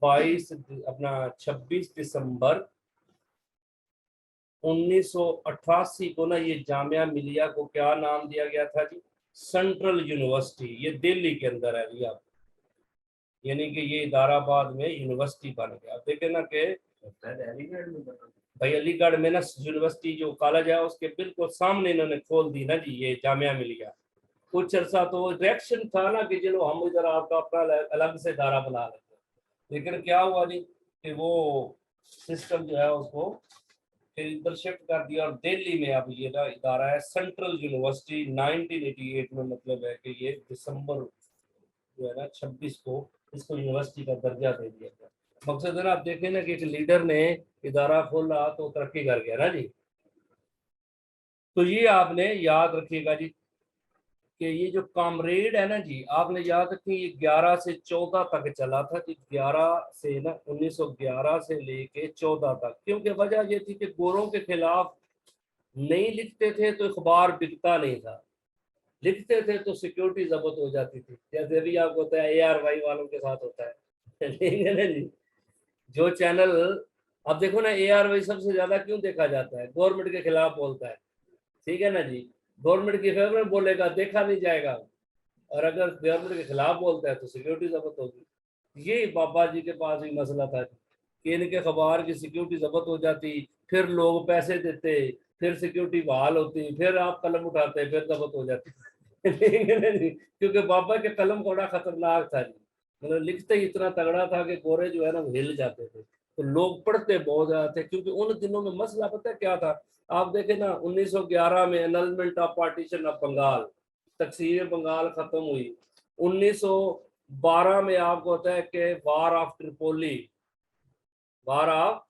26 دسمبر 1988 کو نا یہ جامعہ ملیہ کو کیا نام دیا گیا تھا جی؟ سینٹرل یونیورسٹی، یہ دہلی کے اندر ہے جی، آپ یعنی کہ یہ ادارہ آباد میں یونیورسٹی بن گیا۔ دیکھیں نا کہ بھائی علی گڑھ میں نا یونیورسٹی جو کالج ہے اس کے بالکل سامنے انہوں نے کھول دی نا جی یہ جامعہ ملیہ۔ کچھ عرصہ تو ریئیکشن تھا نا کہ چلو ہم ادھر آپ کا اپنا الگ سے ادارہ بنا لیتے ہیں، لیکن کیا ہوا جی کہ وہ سسٹم جو ہے اس کو پھر ادھر شفٹ کر دیا، اور دہلی میں اب یہ نا ادارہ ہے سینٹرل یونیورسٹی 1988 میں، مطلب ہے کہ یہ دسمبر جو ہے نا 26 کو اس کو یونیورسٹی کا درجہ دے دیا گیا۔ مقصد ہے نا آپ دیکھیں نا کہ ایک لیڈر نے ادارہ کھولا تو ترقی کر گیا نا جی۔ تو یہ آپ نے یاد رکھیے گا جی کہ یہ جو کامریڈ ہے نا جی، آپ نے یاد رکھی یہ 11 سے 14 تک چلا تھا جی، 11 سے نا 1911 سے لے کے 14 تک، کیونکہ وجہ یہ تھی کہ گوروں کے خلاف نہیں لکھتے تھے تو اخبار بکتا نہیں تھا، لکھتے تھے تو سیکیورٹی ضبط ہو جاتی تھی، جیسے ابھی آپ کو ہوتا ہے اے آر وائی والوں کے ساتھ ہوتا ہے ٹھیک ہے نا جی، جو چینل اب دیکھو نا اے آر وائی سب سے زیادہ کیوں دیکھا جاتا ہے؟ گورنمنٹ کے خلاف بولتا ہے، ٹھیک ہے نا جی، گورنمنٹ کی فیور میں بولے گا دیکھا نہیں جائے گا، اور اگر گورنمنٹ کے خلاف بولتا ہے تو سیکیورٹی ضبط ہوگی۔ یہ بابا جی کے پاس بھی مسئلہ تھا کہ ان کے خبر کی سیکیورٹی ضبط ہو جاتی، پھر لوگ پیسے دیتے، پھر سیکیورٹی بحال ہوتی، پھر آپ قلم اٹھاتے، پھر ضبط ہو جاتی کیونکہ بابا کے قلم بڑا خطرناک تھا جی، مطلب لکھتے ہی اتنا تگڑا تھا کہ گورے جو ہے نا وہ ہل جاتے تھے، تو لوگ پڑھتے بہت زیادہ تھے، کیونکہ ان دنوں میں مسئلہ پتہ کیا تھا؟ آپ دیکھیں نا 1911 میں انلمنٹ آف پارٹیشن آف بنگال، تقسیم بنگال ختم ہوئی، 1912 میں آپ کو ہوتا ہے کہ war of Tripoli, war of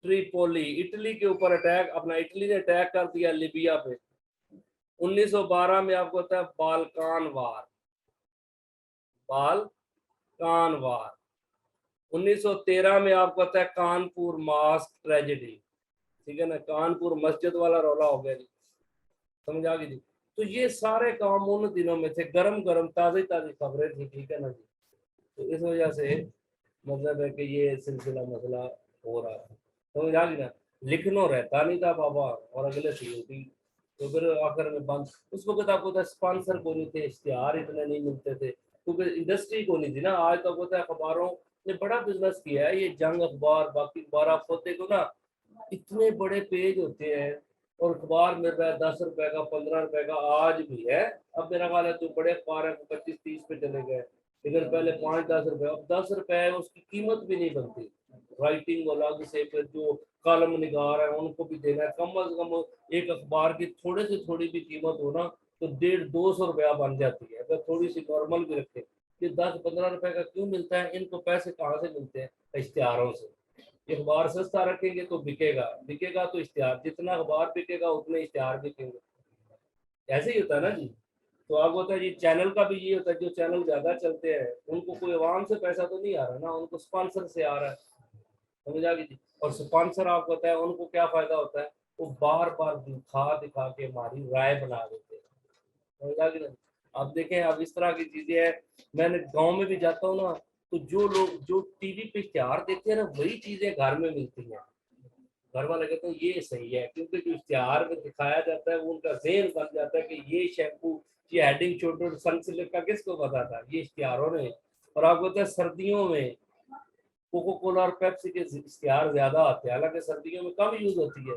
Tripoli, Italy کے اوپر اٹیک، اپنا اٹلی نے اٹیک کر دیا لیبیا پہ۔ 1912 میں آپ کو ہوتا ہے بالکان وار، بالکان وار۔ 1913 میں آپ کو ہوتا ہے کانپور ماسک ٹریجڈی، ٹھیک ہے نا، کانپور مسجد والا رولا ہو گیا جی، سمجھ آ گئی جی۔ تو یہ سارے کام ان دنوں میں تھے، گرم گرم تازی تازی خبریں تھیں، ٹھیک ہے نا جی، تو اس وجہ سے مطلب ہے کہ یہ سلسلہ مسئلہ ہو رہا ہے، سمجھ آ گئی نا، لکھنوں رہتا نہیں تھا بابا، اور اگلے سیوٹی تو پھر آخر میں بند. اس وقت آپ کو پتا ہے اسپانسر کو نہیں تھے, اشتہار اتنے نہیں ملتے تھے, کیونکہ انڈسٹری کو نہیں تھی نا. آج تو ہوتا ہے اخباروں نے بڑا بزنس کیا ہے, یہ جنگ اخبار باقی اخبار آپ ہوتے کو نا اتنے بڑے پیج ہوتے ہیں, اور اخبار مل رہا ہے 10 روپے کا 15 روپے کا آج بھی ہے. اب میرا خیال ہے جو بڑے اخبار ہیں 25-30 پہ چلے گئے, لیکن پہلے 5-10 روپے, اب 10 روپے ہے اس کی قیمت بھی نہیں بنتی. رائٹنگ الگ سے, پھر جو کالم نگار ہیں ان کو بھی دینا ہے. کم از کم ایک اخبار کی تھوڑے سے تھوڑی بھی قیمت ہو نا تو 150-200 روپیہ بن جاتی ہے. اگر تھوڑی سی نارمل بھی رکھے, یہ 10-15 روپے کا کیوں ملتا ہے؟ ان کو پیسے کہاں سے ملتے ہیں؟ اشتہاروں سے. اخبار سستا رکھیں گے تو بکے گا, بکے گا تو اشتہار, جتنا اخبار بکے گا اتنے اشتہار بکیں گے. ایسے ہی ہوتا ہے نا جی. تو اب ہوتا ہے جی چینل کا بھی یہ ہوتا ہے, جو چینل زیادہ چلتے ہیں ان کو کوئی عوام سے پیسہ تو نہیں آ رہا نا, ان کو اسپانسر سے آ رہا ہے, سمجھ آ گئی جی. اور اسپانسر آپ کو پتا ہے ان کو کیا فائدہ ہوتا ہے, وہ بار بار دکھا دکھا کے ہماری رائے بنا دیتے ہیں, سمجھ آ گئی نا. آپ دیکھیں اب اس طرح کی چیزیں ہیں. میں نے گاؤں میں بھی جاتا ہوں نا, تو جو لوگ جو ٹی وی پہ اشتہار دیکھتے ہیں نا وہی چیزیں گھر میں ملتی ہیں. گھر والے کہتے ہیں یہ صحیح ہے, کیونکہ جو اشتہار میں دکھایا جاتا ہے وہ ان کا ذہن بن جاتا ہے کہ یہ شیمپو, یہ ہیڈنگ چھوٹو سنسلک کا کس کو پتا تھا, یہ اشتہاروں نے. اور آپ کو پتا ہے سردیوں میں کوکو کولا اور پیپسی کے اشتہار زیادہ آتے ہیں, حالانکہ سردیوں میں کم یوز ہوتی ہے.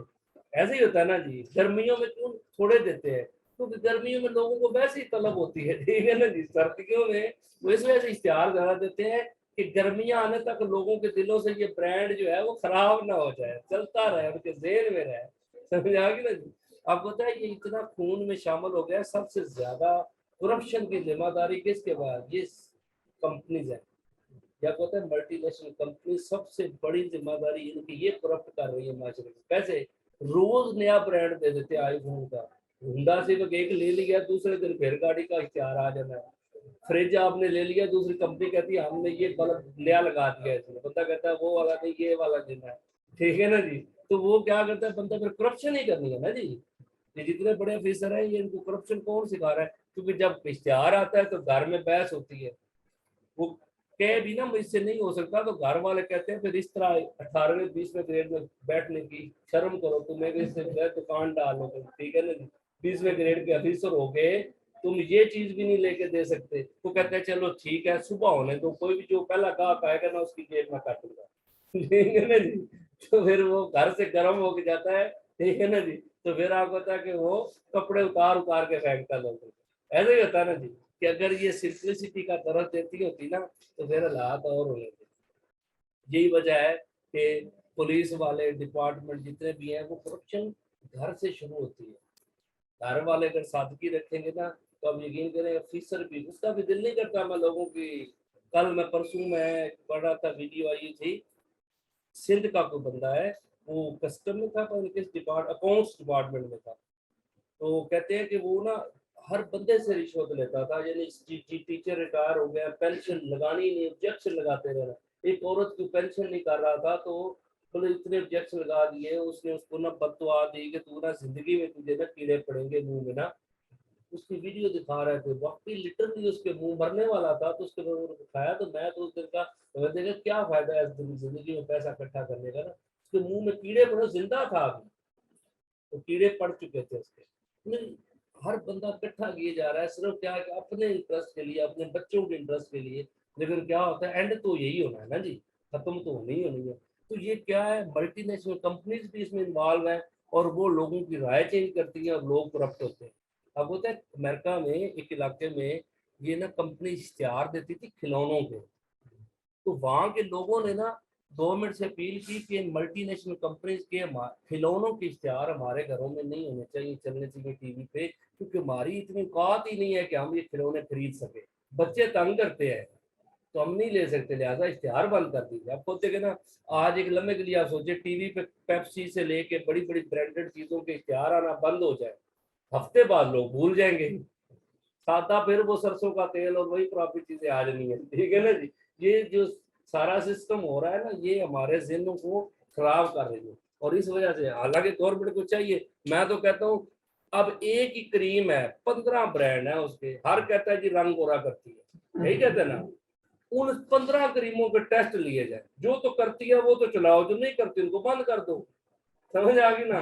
ایسے ہی ہوتا ہے نا جی. گرمیوں میں کیوں تھوڑے دیتے ہیں؟ کیونکہ گرمیوں میں لوگوں کو ویسے ہی طلب ہوتی ہے, ٹھیک ہے نا جی. سردیوں میں وہ اس وجہ سے اشتہار زیادہ دیتے ہیں کہ گرمیاں آنے تک لوگوں کے دلوں سے یہ برانڈ جو ہے وہ خراب نہ ہو جائے, چلتا رہے, ان کے ذہن میں رہے. سمجھ آ گئی نا جی. آپ کو پتا ہے یہ اتنا خون میں شامل ہو گیا. سب سے زیادہ کرپشن کی ذمہ داری کس کے بعد؟ یہ کمپنیز ہے, یا کہتے ہیں ملٹی نیشنل کمپنی. سب سے بڑی ذمہ داری ان کی, یہ کرپٹ کر رہی ہے معاشرے میں. پیسے روز نیا برانڈ دے دیتے, آئی فون کا ہنڈا سے ایک لے لیا, دوسرے دن پھر گاڑی کا اشتہار آ جانا ہے. فریج آپ نے لے لیا, دوسری کمپنی کہتی ہے ہم نے یہ بلب نیا لگا دیا ہے, بندہ کہتا ہے وہ والا نہیں یہ والا دینا ہے, ٹھیک ہے نا جی. تو وہ کیا کرتا ہے بندہ, پھر کرپشن ہی کرنی ہے نا جی. یہ جتنے بڑے آفیسر ہیں یہ ان کو کرپشن کون سکھا رہا ہے؟ کیونکہ جب اشتہار آتا ہے تو گھر میں بحث ہوتی ہے. وہ کہ بھی نا مجھ سے نہیں ہو سکتا, تو گھر والے کہتے ہیں پھر اس طرح 18ویں 20ویں گریڈ میں بیٹھنے کی شرم کرو, تمہیں سے دکان ڈالو, ٹھیک ہے نا جی. 20ویں گریڈ کے آفیسر ہو گئے, تم یہ چیز بھی نہیں لے کے دے سکتے. تو کہتے ہیں چلو ٹھیک ہے صبح ہونے تو, کوئی بھی جو پہلا گاہک آئے گا نا اس کی جیب میں کاٹوں گا, ٹھیک ہے نا جی. تو پھر وہ گھر سے گرم ہو کے جاتا ہے, ٹھیک ہے نا جی. تو پھر آپ کو پتا ہے کہ وہ کپڑے اتار اتار کے پھینکتا لوگوں. ایسا ہی ہوتا ہے نا جی, کہ اگر یہ سمپلسٹی کا درس دیتی ہوتی نا تو پھر حالات اور ہونے تھے. یہی وجہ ہے کہ پولیس والے ڈپارٹمنٹ جتنے بھی ہیں وہ کرپشن گھر سے شروع ہوتی ہے. گھر والے اگر سادگی رکھیں گے نا تو آپ یقین کریں آفیسر بھی, اس کا بھی دل نہیں کرتا. میں لوگوں کی کل میں پرسوں میں پڑھ رہا تھا, ویڈیو آئی تھی, سندھ کا کوئی بندہ ہے, وہ کسٹم میں تھا, کس اکاؤنٹس ڈپارٹمنٹ میں تھا. تو کہتے ہیں کہ وہ نا ہر بندے سے رشوت لیتا تھا. یعنی ٹیچر ریٹائر ہو گیا, پینشن لگانی نہیں, آبجیکشن لگاتے رہنا. ایک عورت کی پینشن نہیں کر رہا تھا تو بولے اتنے آبجیکشن لگا دیے. اس نے اس کو نا بد دعا دی کہ تو نا زندگی میں تجھے نا کیڑے پڑیں گے منہ میں نا. اس کی ویڈیو دکھا رہے تھے, واقعی لٹرلی اس کے منہ بھرنے والا تھا. تو اس کے دکھایا تو میں تو اس دن کا دیکھا کیا فائدہ ہے زندگی میں پیسہ اکٹھا کرنے کا نا. اس کے منہ میں کیڑے پڑے, زندہ تھا ابھی تو کیڑے پڑ چکے تھے اس کے. ہر بندہ اکٹھا کیے جا رہا ہے صرف کیا کہ اپنے انٹرسٹ کے لیے, اپنے بچوں کے انٹرسٹ کے لیے. لیکن کیا ہوتا ہے اینڈ تو یہی ہونا ہے نا جی, ختم تو ہونی ہے. تو یہ کیا ہے, ملٹی نیشنل کمپنیز بھی اس میں انوالو ہیں, اور وہ لوگوں کی رائے چینج کرتی ہیں اور لوگ کرپٹ ہوتے ہیں. اب ہوتا ہے امریکہ میں ایک علاقے میں یہ نا کمپنی اشتہار دیتی تھی کھلونوں کے, تو وہاں کے لوگوں نے نا گورنمنٹ سے اپیل کی کہ ملٹی نیشنل کمپنیز کے کھلونوں کے اشتہار ہمارے گھروں میں نہیں ہونے چاہیے, چلنے چاہیے ٹی وی پہ, کیونکہ ہماری اتنی اوقات ہی نہیں ہے کہ ہم یہ کھلونے خرید سکیں. بچے تنگ کرتے ہیں تو ہم نہیں لے سکتے, لہٰذا اشتہار بند کر دیجیے. آپ کو دیکھیں نا آج ایک لمحے کے لیے آپ سوچے ٹی وی پہ پیپسی سے لے کے بڑی بڑی برانڈیڈ چیزوں کے اشتہار آنا بند ہو جائے, ہفتے بعد لوگ بھول جائیں گے. سادہ پھر وہ سرسوں کا تیل اور وہی پراپر چیزیں آ جانی ہے, ٹھیک ہے نا جی. یہ جو سارا سسٹم ہو رہا ہے نا یہ ہمارے ذہنوں کو خراب کر رہی ہے. اور اس وجہ سے حالانکہ گورنمنٹ کو چاہیے, میں تو کہتا ہوں اب ایک ہی کریم ہے 15 برانڈ ہیں اس کے, ہر کہتا ہے جی رنگ گورا کرتی ہے, یہی کہتے ہیں نا. ان 15 کریموں کے ٹیسٹ لیے جائیں, جو تو کرتی ہے وہ تو چلاؤ, جو نہیں کرتی ان کو بند کر دو. سمجھ آ گئی نا.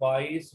22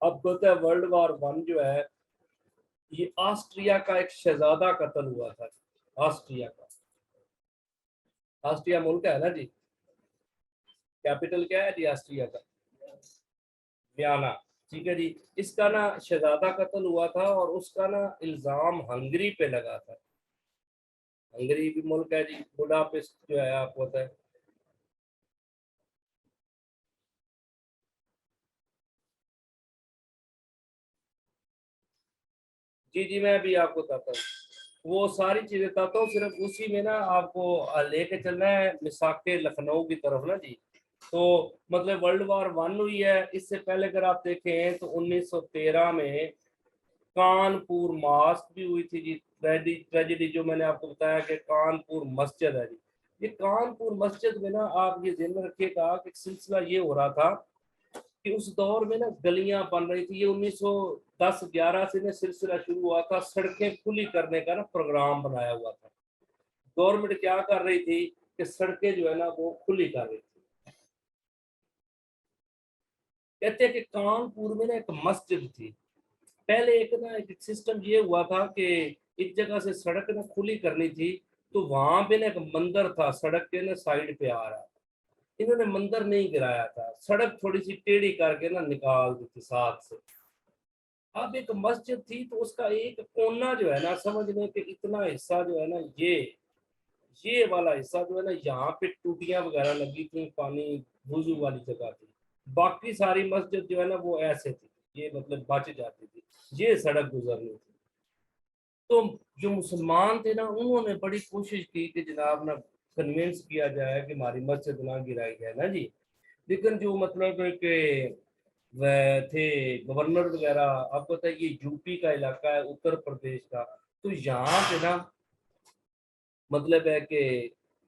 اب ہوتا ہے ورلڈ وار ون جو ہے یہ آسٹریا کا ایک شہزادہ قتل ہوا تھا. آسٹریا کا، آسٹریا ملک ہے نا جی، کیپٹل کیا ہے جی آسٹریا کا؟ ویانا. ٹھیک ہے جی. اس کا نا شہزادہ قتل ہوا تھا اور اس کا نا الزام ہنگری پہ لگا تھا. ہنگری بھی ملک ہے جی، بڈاپسٹ جو ہے آپ کو پتا ہے. جی جی میں بھی آپ کو بتاتا ہوں، وہ ساری چیزیں بتاتا ہوں. صرف اسی میں نا آپ کو لے کے چلنا ہے مساق لکھنؤ کی طرف نا جی. تو مطلب ورلڈ وار ون ہوئی ہے. اس سے پہلے اگر آپ دیکھیں تو 1913 میں کانپور ماسک بھی ہوئی تھی جی. ٹریجڈی جو میں نے آپ کو بتایا کہ کانپور مسجد ہے جی. یہ کانپور مسجد میں نا آپ یہ ذہن میں رکھیے گا کہ سلسلہ یہ ہو رہا تھا کہ اس دور میں نا گلیاں بن رہی تھی. یہ 1910-11 سے نا سلسلہ شروع ہوا تھا. سڑکیں کھلی کرنے کا نا پروگرام بنایا ہوا تھا. گورنمنٹ کیا کر رہی تھی کہ سڑکیں جو ہے نا وہ کھلی کر رہی تھی. کہتے ہیں کہ کانپور میں نا ایک مسجد تھی. پہلے ایک نا ایک سسٹم یہ ہوا تھا کہ ایک جگہ سے سڑک نا کھلی کرنی تھی تو وہاں پہ نا ایک مندر تھا سڑک کے نا سائڈ پہ آ رہا. انہوں نے مندر نہیں گرایا تھا، سڑک تھوڑی سی ٹیڑھی کر کے نا نکال دی تھی ساتھ سے. اب ایک مسجد تھی تو اس کا ایک کونا جو ہے نا سمجھ لیں کہ اتنا حصہ جو ہے نا یہ والا حصہ جو ہے نا یہاں پہ ٹوٹیاں وغیرہ لگی تھی، پانی وضو والی جگہ تھی. باقی ساری مسجد جو ہے نا وہ ایسے تھی، یہ مطلب بچ جاتی تھی، یہ سڑک گزرنی تھی. تو جو مسلمان تھے نا انہوں نے بڑی کوشش کی کہ جناب نا کنوینس کیا جائے کہ ہماری مسجد نہ گرائی جائے نا جی. لیکن جو مطلب کہ وہ تھے گورنر وغیرہ، آپ کو پتہ ہے یہ یو پی کا علاقہ ہے، اتر پردیش کا. تو یہاں پہ نا مطلب ہے کہ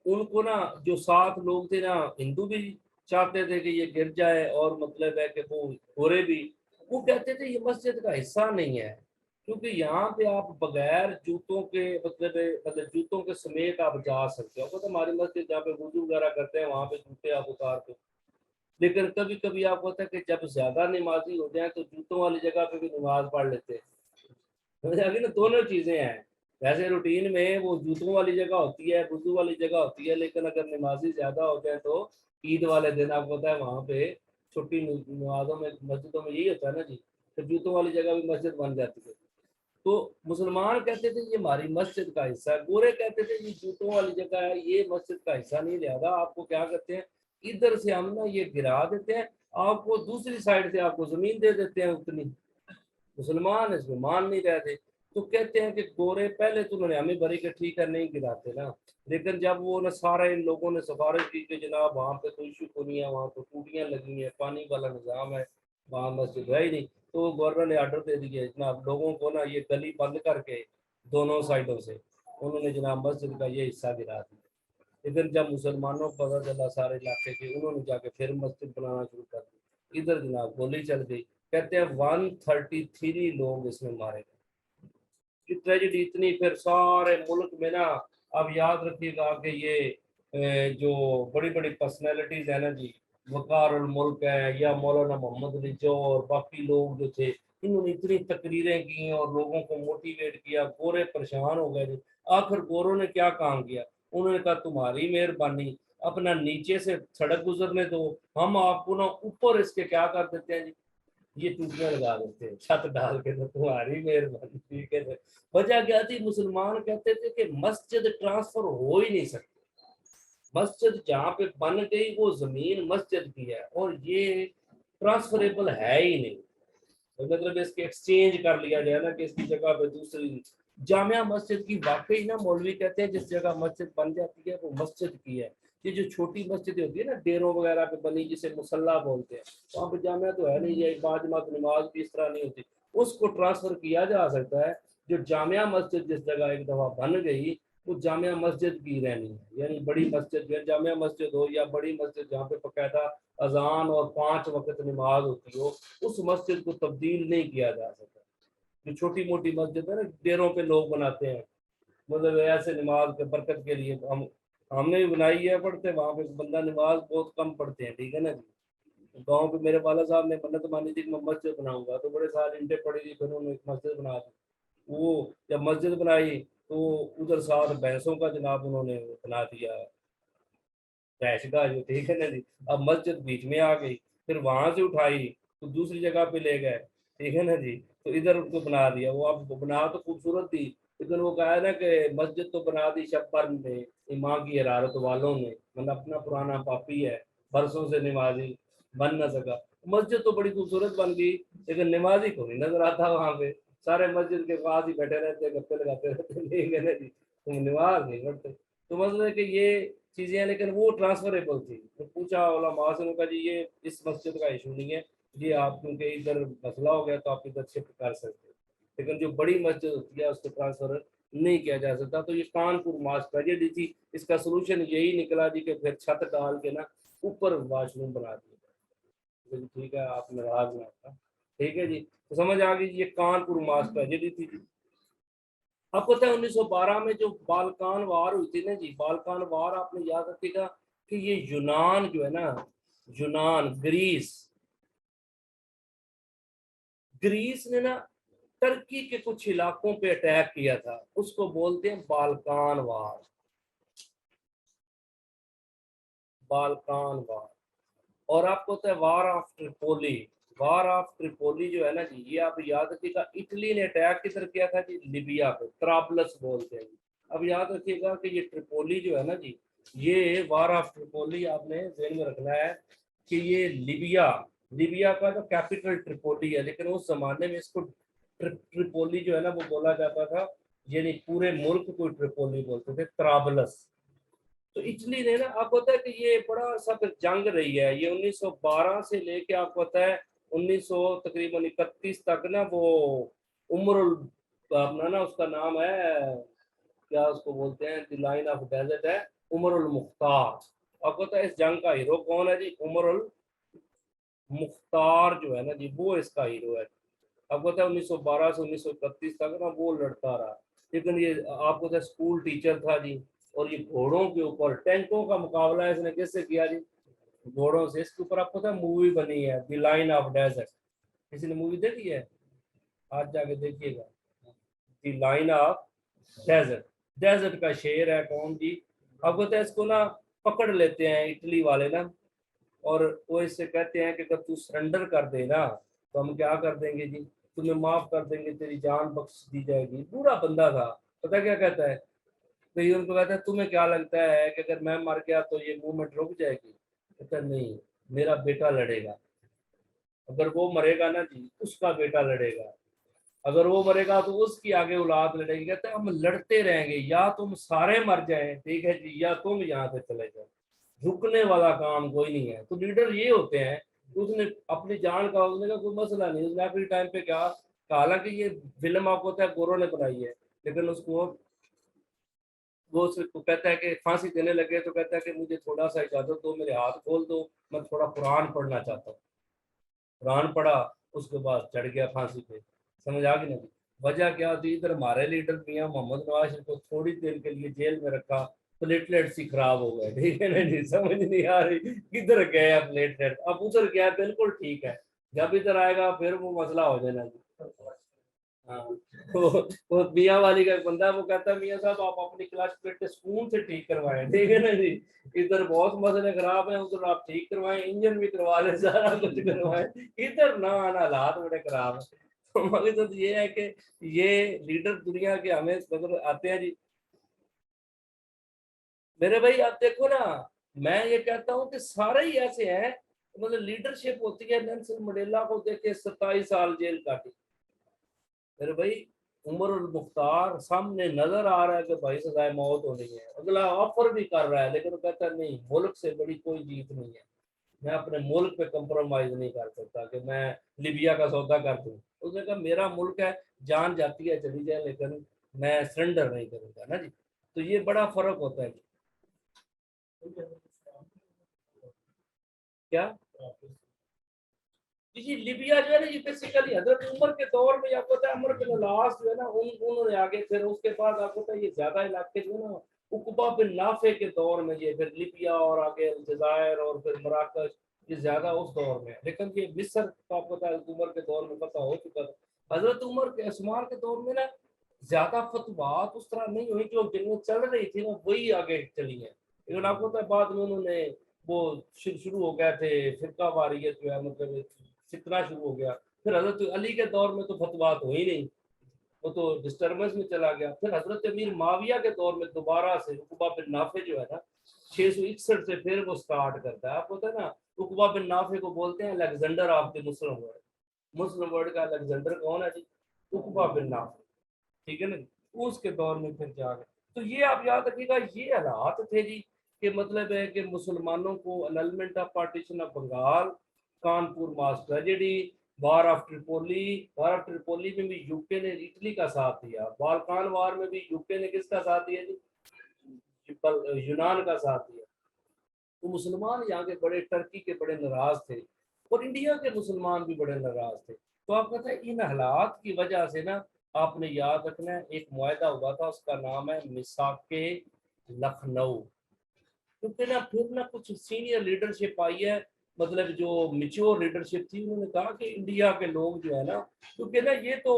ان کو نا جو 7 لوگ تھے نا ہندو بھی چاہتے تھے کہ یہ گر جائے اور مطلب ہے کہ وہ گورے بھی، وہ کہتے تھے یہ مسجد کا حصہ نہیں ہے کیونکہ یہاں پہ آپ بغیر جوتوں کے مطلب جوتوں کے سمیت آپ جا سکتے ہو. ہماری مسجد جہاں پہ وضو وغیرہ کرتے ہیں وہاں پہ جوتے آپ اتارتے. لیکن کبھی کبھی آپ ہوتا ہے کہ جب زیادہ نمازی ہو جائیں تو جوتوں والی جگہ پہ بھی نماز پڑھ لیتے ہیں. نا دونوں چیزیں ہیں. ویسے روٹین میں وہ جوتوں والی جگہ ہوتی ہے، وضو والی جگہ ہوتی ہے، لیکن اگر نمازی زیادہ ہو جائے تو عید والے دن آپ کو پتا ہے وہاں پہ چھٹی نمازوں میں مسجدوں میں یہی ہوتا ہے نا جی، تو جوتوں والی جگہ بھی مسجد بن جاتی ہے. تو مسلمان کہتے تھے یہ ہماری مسجد کا حصہ ہے، گورے کہتے تھے یہ جوتوں والی جگہ ہے، یہ مسجد کا حصہ نہیں. لہذا آپ کو کیا کرتے ہیں ادھر سے ہم نا یہ گرا دیتے ہیں، آپ کو دوسری سائڈ سے آپ کو زمین دے دیتے ہیں اتنی. مسلمان اس میں مان نہیں رہتے. تو کہتے ہیں کہ گورے پہلے تو انہوں نے ہمیں بری کہ ٹھیک ہے نہیں گراتے نا، لیکن جب وہ نا سارے ان لوگوں نے سفارش کی کہ جناب وہاں پہ کوئی ایشو نہیں ہے، وہاں تو ٹوٹیاں لگی ہیں، پانی والا نظام ہے، وہاں مسجد ہے ہی نہیں. تو گورنر نے آرڈر دے دیا جناب لوگوں کو نا یہ گلی بند کر کے دونوں سائڈوں سے انہوں نے جناب مسجد کا یہ حصہ گرا دیا. لیکن جب مسلمانوں کو پتہ چلا سارے علاقے کے، انہوں نے جا کے پھر مسجد بنانا شروع کر دی. ادھر جناب گولی چل گئی. کہتے ہیں 133 لوگ اس میں مارے گئے. ٹریجڈی اتنی پھر سارے ملک میں نا. اب یاد رکھیے گا کہ یہ جو بڑی بڑی پرسنالٹیز ہیں نا جی، وقار الملک ہے یا مولانا محمد علی جو اور باقی لوگ جو تھے، انہوں نے اتنی تقریریں کی اور لوگوں کو موٹیویٹ کیا. گورے پریشان ہو گئے. آخر گوروں نے کیا کام کیا، انہوں نے کہا تمہاری مہربانی اپنا نیچے سے سڑک گزرنے دو، ہم آپ کو نا اوپر اس کے کیا کر دیتے ہیں جی یہ ٹوٹیاں لگا دیتے ہیں چھت ڈال کے. تو تمہاری مہربانی. ٹھیک ہے. وجہ کیا تھی؟ مسلمان کہتے تھے کہ مسجد ٹرانسفر ہو ہی نہیں سکتی. مسجد جہاں پہ بن گئی وہ زمین مسجد کی ہے اور یہ ٹرانسفریبل ہے ہی نہیں. مطلب اس کے ایکسچینج کر لیا جائے نا کہ اس کی جگہ پہ دوسری جامعہ مسجد کی. واقعی نا مولوی کہتے ہیں جس جگہ مسجد بن جاتی ہے وہ مسجد کی ہے. یہ جو چھوٹی مسجدیں ہوتی ہے نا ڈیروں وغیرہ پہ بنی جسے مصلح بولتے ہیں، وہاں پہ جامعہ تو ہے نہیں، یہ باجماعت نماز بھی اس طرح نہیں ہوتی. اس کو ٹرانسفر کیا جا سکتا ہے. جو جامعہ مسجد جس جگہ ایک دفعہ بن گئی وہ جامعہ مسجد کی رہنی ہے. یعنی بڑی مسجد یا جامعہ مسجد ہو یا بڑی مسجد جہاں پہ باقاعدہ اذان اور 5 وقت نماز ہوتی ہو، اس مسجد کو تبدیل نہیں کیا جا سکتا. جو چھوٹی موٹی مسجد ہے نا ڈیروں پہ لوگ بناتے ہیں، مطلب ایسے نماز کے برکت کے لیے ہم نے بھی بنائی ہے، پڑھتے وہاں پہ بندہ نماز بہت کم پڑھتے ہیں. ٹھیک ہے نا جی. گاؤں پہ میرے والد صاحب نے منت مانی تھی کہ میں مسجد بناؤں گا، تو بڑے سارے انٹیں پڑی تھی، پھر انہوں نے ایک مسجد بنا دی. وہ جب مسجد بنائی تو ادھر ساتھ بھینسوں کا جناب انہوں نے بنا دیا رہائش گاہ جو، ٹھیک ہے نا جی. اب مسجد بیچ میں آ گئی، پھر وہاں سے اٹھائی تو دوسری جگہ پہ لے گئے، ٹھیک ہے نا جی. تو ادھر ان کو بنا دیا. وہ اب بنا تو خوبصورت تھی، لیکن وہ کہا ہے نا کہ مسجد تو بنا دی شبر نے ایمان کی حرارت والوں نے، مطلب اپنا پرانا پاپی ہے، برسوں سے نمازی بن نہ سکا. مسجد تو بڑی خوبصورت بن گئی لیکن نمازی کو نہیں نظر آتا وہاں پہ. سارے مسجد کے پاس ہی بیٹھے رہتے، گپے لگاتے رہتے، نہیں کہنے جی تم نماز نہیں پڑھتے. تو مطلب ہے کہ یہ چیزیں ہیں، لیکن وہ ٹرانسفریبل تھی. تو پوچھا علماء سے، کہا جی یہ اس مسجد کا ایشو نہیں ہے جی، آپ کیونکہ ادھر مسئلہ ہو گیا تو آپ ادھر شفٹ کر سکتے ہیں، لیکن جو بڑی مسجد ہوتی ہے اس کو ٹرانسفر نہیں کیا جا سکتا. تو یہ کانپور ماسک ٹریجڈی تھی. اس کا سولوشن یہی نکلا جی کہ پھر چھت ڈال کے نا اوپر واش روم بنا دیا. ٹھیک ہے آپ ناراض نہ ہوتا، ٹھیک ہے جی. تو سمجھ آ گئی یہ کانپور ماسک ٹریجڈی تھی. آپ کو پتا ہے 1912 میں جو بالکان وار ہوئی تھی نا جی، بالکان وار آپ نے یاد رکھے گا کہ یہ یونان جو ہے نا، یونان گریس نے نا ترکی کے کچھ علاقوں پہ اٹیک کیا تھا، اس کو بولتے ہیں بالکان وار. بالکان وار. اور آپ کو پتا ہے war of Tripoli, war of Tripoli جو ہے نا جی، یہ آپ یاد رکھیے گا اٹلی نے اٹیک کدھر کیا تھا جی، لیبیا پہ، طرابلس بولتے ہیں. اب یاد رکھیے گا کہ یہ ٹریپولی جو ہے نا جی، یہ وار آف ٹریپولی آپ نے ذہن میں رکھنا ہے کہ یہ لیبیا کا جو کیپٹل ٹریپولی ہے، لیکن اس زمانے میں اس کو ٹریپولی جو ہے نا وہ بولا جاتا تھا، یعنی پورے ملک کو ٹریپولی بولتے تھے، طرابلس. تو اٹلی نے نا، آپ کو پتا ہے کہ یہ بڑا سب جنگ رہی ہے یہ 1912 سے لے کے آپ کو پتا ہے 1931 تک نا. وہ عمر اپنا نا اس کا نام ہے کیا اس کو بولتے ہیں، دی لائن آف ڈیزرٹ ہے، عمر المختار. آپ کو پتا ہے اس جنگ کا ہیرو کون ہے جی، عمر المختار جو ہے نا جی، وہ اس کا ہیرو ہے. آپ کو پتا ہے 1912 سے 1931 تک نا وہ لڑتا رہا. لیکن یہ آپ کو پتا ہے اسکول ٹیچر تھا جی، اور یہ گھوڑوں کے اوپر ٹینکوں کا مقابلہ اس نے کس سے کیا جی، گھوڑوں سے. اس کے اوپر آپ کو پتا ہے مووی بنی ہے دی لائن آف ڈیزرٹ. کسی نے مووی دیکھی ہے؟ آج جا کے دیکھیے گا. دی لائن آف ڈیزرٹ، ڈیزرٹ کا شعر ہے کون جی. آپ کو پتا ہے اس کو نا پکڑ لیتے ہیں اٹلی والے نا، اور وہ اس سے کہتے ہیں کہ اگر تو سرنڈر کر دے نا تو ہم کیا کر دیں گے جی، تمہیں معاف کر دیں گے، تیری جان بخش دی جائے گی. برا بندہ تھا. پتا کیا کہتا ہے، تو یہ ان کو کہتا ہے تمہیں کیا لگتا ہے کہ اگر میں مر گیا تو یہ موومنٹ رک جائے گی؟ کہتا ہے نہیں، میرا بیٹا لڑے گا. اگر وہ مرے گا نا جی اس کا بیٹا لڑے گا، اگر وہ مرے گا تو اس کی آگے اولاد لڑے گی. کہتا ہے ہم لڑتے رہیں گے، یا تم سارے مر جائیں، ٹھیک ہے جی، یا تم یہاں سے چلے جاؤ. رکنے والا کام کوئی نہیں ہے. تو لیڈر یہ ہوتے ہیں. اس نے اپنی جان کا اس نے کوئی مسئلہ نہیں، اس نے اپنے ٹائم پہ کیا، حالانکہ یہ فلم آپ کو پتا ہے گورو نے بنائی ہے، لیکن اس کو وہ کہتا ہے کہ پھانسی دینے لگے تو کہتا ہے کہ مجھے تھوڑا سا اجازت دو، میرے ہاتھ کھول دو، میں تھوڑا قرآن پڑھنا چاہتا ہوں. قرآن پڑھا، اس کے بعد چڑھ گیا پھانسی پہ. سمجھ آ گئی نا. وجہ کیا تھی، ادھر ہمارے لیڈر میاں محمد نواز شریف کو تھوڑی دیر کے لیے جیل میں رکھا، پلیٹلیٹس ہی خراب ہو گئے. ٹھیک ہے نا جی، سمجھ نہیں آ رہی کدھر گئے پلیٹلیٹ. اب ادھر گیا بالکل ٹھیک ہے، جب ادھر آئے گا پھر وہ مسئلہ ہو جانا جی. ہاں، وہ میاں والی کا بندہ ہے، وہ کہتا ہے میاں صاحب آپ اپنی کلاس پیٹ سکون سے ٹھیک کروائیں. ٹھیک ہے نا جی، ادھر بہت مسئلے خراب ہیں، ادھر آپ ٹھیک کروائیں، انجن بھی کروا لیں، سارا کچھ کروائیں، ادھر نہ آنا، حالات بڑے خراب ہیں. تو مقصد یہ ہے کہ یہ لیڈر دنیا کے ہمیں مطلب آتے ہیں جی. میرے بھائی آپ دیکھو نا، میں یہ کہتا ہوں کہ سارے ہی ایسے ہیں، مطلب لیڈرشپ ہوتی ہے. نیلسن منڈیلا کو دیکھے 27 سال جیل کاٹی. میرے بھائی عمر المختار سامنے نظر آ رہا ہے کہ بھائی سزائے موت ہونی ہے، اگلا آفر بھی کر رہا ہے، لیکن وہ کہتا ہے نہیں، ملک سے بڑی کوئی جیت نہیں ہے، میں اپنے ملک پہ کمپرومائز نہیں کر سکتا کہ میں لیبیا کا سودا کر دوں. اس نے کہا میرا ملک ہے، جان جاتی ہے چلی جائے، لیکن میں سرنڈر نہیں کروں گا نا جی. تو یہ بڑا فرق ہوتا ہے جی. کیا جی لیبیا جو ہے نا یہ بیسیکلی حضرت عمر کے دور میں آپ کو پتا ہے عمر بن العاص جو ہے نا انہوں نے آگے، پھر اس کے بعد آپ کو پتا ہے یہ زیادہ علاقے جو ہے نا عقبہ بن نافع کے دور میں، یہ پھر لیبیا اور آگے الجزائر اور پھر مراکش، یہ زیادہ اس دور میں، لیکن یہ مصر کا آپ پتہ ہے حضرت عمر کے دور میں فتح ہو چکا تھا. حضرت عمر کے عثمان کے دور میں نا زیادہ فتوحات اس طرح نہیں ہوئی، جو جنگیں چل رہی تھی نا وہی آگے چلی ہیں. لیکن آپ کو پتہ ہے بعد میں انہوں نے وہ شروع ہو گئے تھے فرقہ واریت جو ہے مطلب فتنہ شروع ہو گیا. پھر حضرت علی کے دور میں تو فتوحات ہوئی نہیں، وہ تو ڈسٹربنس میں چلا گیا. پھر حضرت امیر معاویہ کے دور میں دوبارہ سے عقبہ بن نافع جو ہے نا 661 سے پھر وہ سٹارٹ کرتا ہے. آپ کو پتہ ہے نا عقبہ بن نافع کو بولتے ہیں Alexander of the Muslim world. Muslim world کا الیگزینڈر کون ہے جی؟ عقبہ بن نافع. ٹھیک ہے نا، اس کے دور میں پھر جا گئے. تو یہ آپ یاد رکھیے گا یہ حالات تھے جی کہ مطلب ہے کہ مسلمانوں کو annulment of partition of Bengal, Kanpur mass tragedy, war of Tripoli میں بھی یو کے نے اٹلی کا ساتھ دیا. بالکان وار میں بھی یو کے نے کس کا ساتھ دیا جی؟ یونان کا ساتھ دیا. تو مسلمان یہاں کے بڑے ٹرکی کے بڑے ناراض تھے اور انڈیا کے مسلمان بھی بڑے ناراض تھے. تو آپ کہتے ہیں ان حالات کی وجہ سے نا آپ نے یاد رکھنا ہے ایک معاہدہ ہوا تھا، اس کا نام ہے میثاق لکھنؤ. کیونکہ نا پھر نا کچھ سینئر لیڈرشپ آئی ہے، مطلب جو میچور لیڈرشپ تھی، انہوں نے کہا کہ انڈیا کے لوگ جو ہے نا، کیونکہ نا یہ تو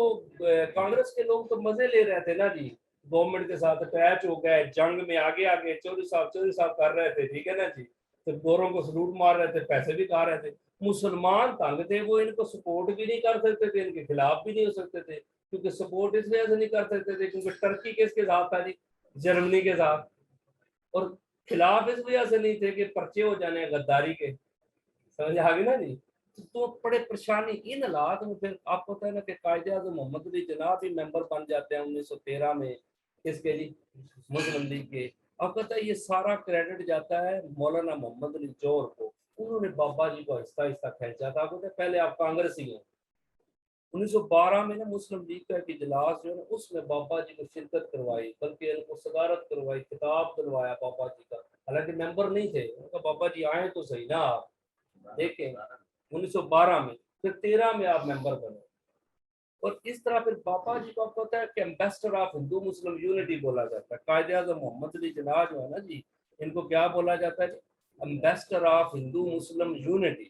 کانگریس کے لوگ تو مزے لے رہے تھے نا جی، گورنمنٹ کے ساتھ اٹیچ ہو گئے، جنگ میں آگے آگے چوری صاحب کر رہے تھے. ٹھیک ہے نا جی، تو گوروں کو سلوٹ مار رہے تھے، پیسے بھی کھا رہے تھے. مسلمان تنگ تھے، وہ ان کو سپورٹ بھی نہیں کر سکتے تھے، ان کے خلاف بھی نہیں ہو سکتے تھے. کیونکہ سپورٹ اس وجہ سے نہیں کر سکتے تھے کیونکہ ٹرکی کس کے ساتھ تھا جی؟ جرمنی کے ساتھ. اور خلاف اس وجہ سے نہیں تھے کہ پرچے ہو جانے غداری کے. سمجھ آ گئی نا جی. تو بڑے پریشانی ان حالات میں پھر آپ کو پتہ ہے نا کہ قائد اعظم محمد علی جناح بھی ممبر بن جاتے ہیں 1913 میں اس کے جی مسلم لیگ کے. آپ کہتا ہے یہ سارا کریڈٹ جاتا ہے مولانا محمد علی جوہر کو. انہوں نے بابا جی کو آہستہ آہستہ کھینچا تھا. آپ کہتے ہیں پہلے آپ کانگریسی ہیں. 1912 میں نا مسلم لیگ کا ایک اجلاس جو ہے نا اس میں بابا جی کو شرکت کروائی، بلکہ ان کو صدارت کروائی، خطاب دلوایا بابا جی کا. حالانکہ ممبر نہیں تھے. ان کا بابا جی آئیں تو صحیح نا آپ دیکھیں. 1912 میں پھر 13 میں آپ ممبر بنے. اور اس طرح پھر بابا جی کو آپ کو پتا ہے کہ ambassador of Hindu Muslim unity بولا جاتا ہے. قائد اعظم محمد علی جناح جو ہے نا جی، ان کو کیا بولا جاتا ہے جی؟ Ambassador of Hindu Muslim unity.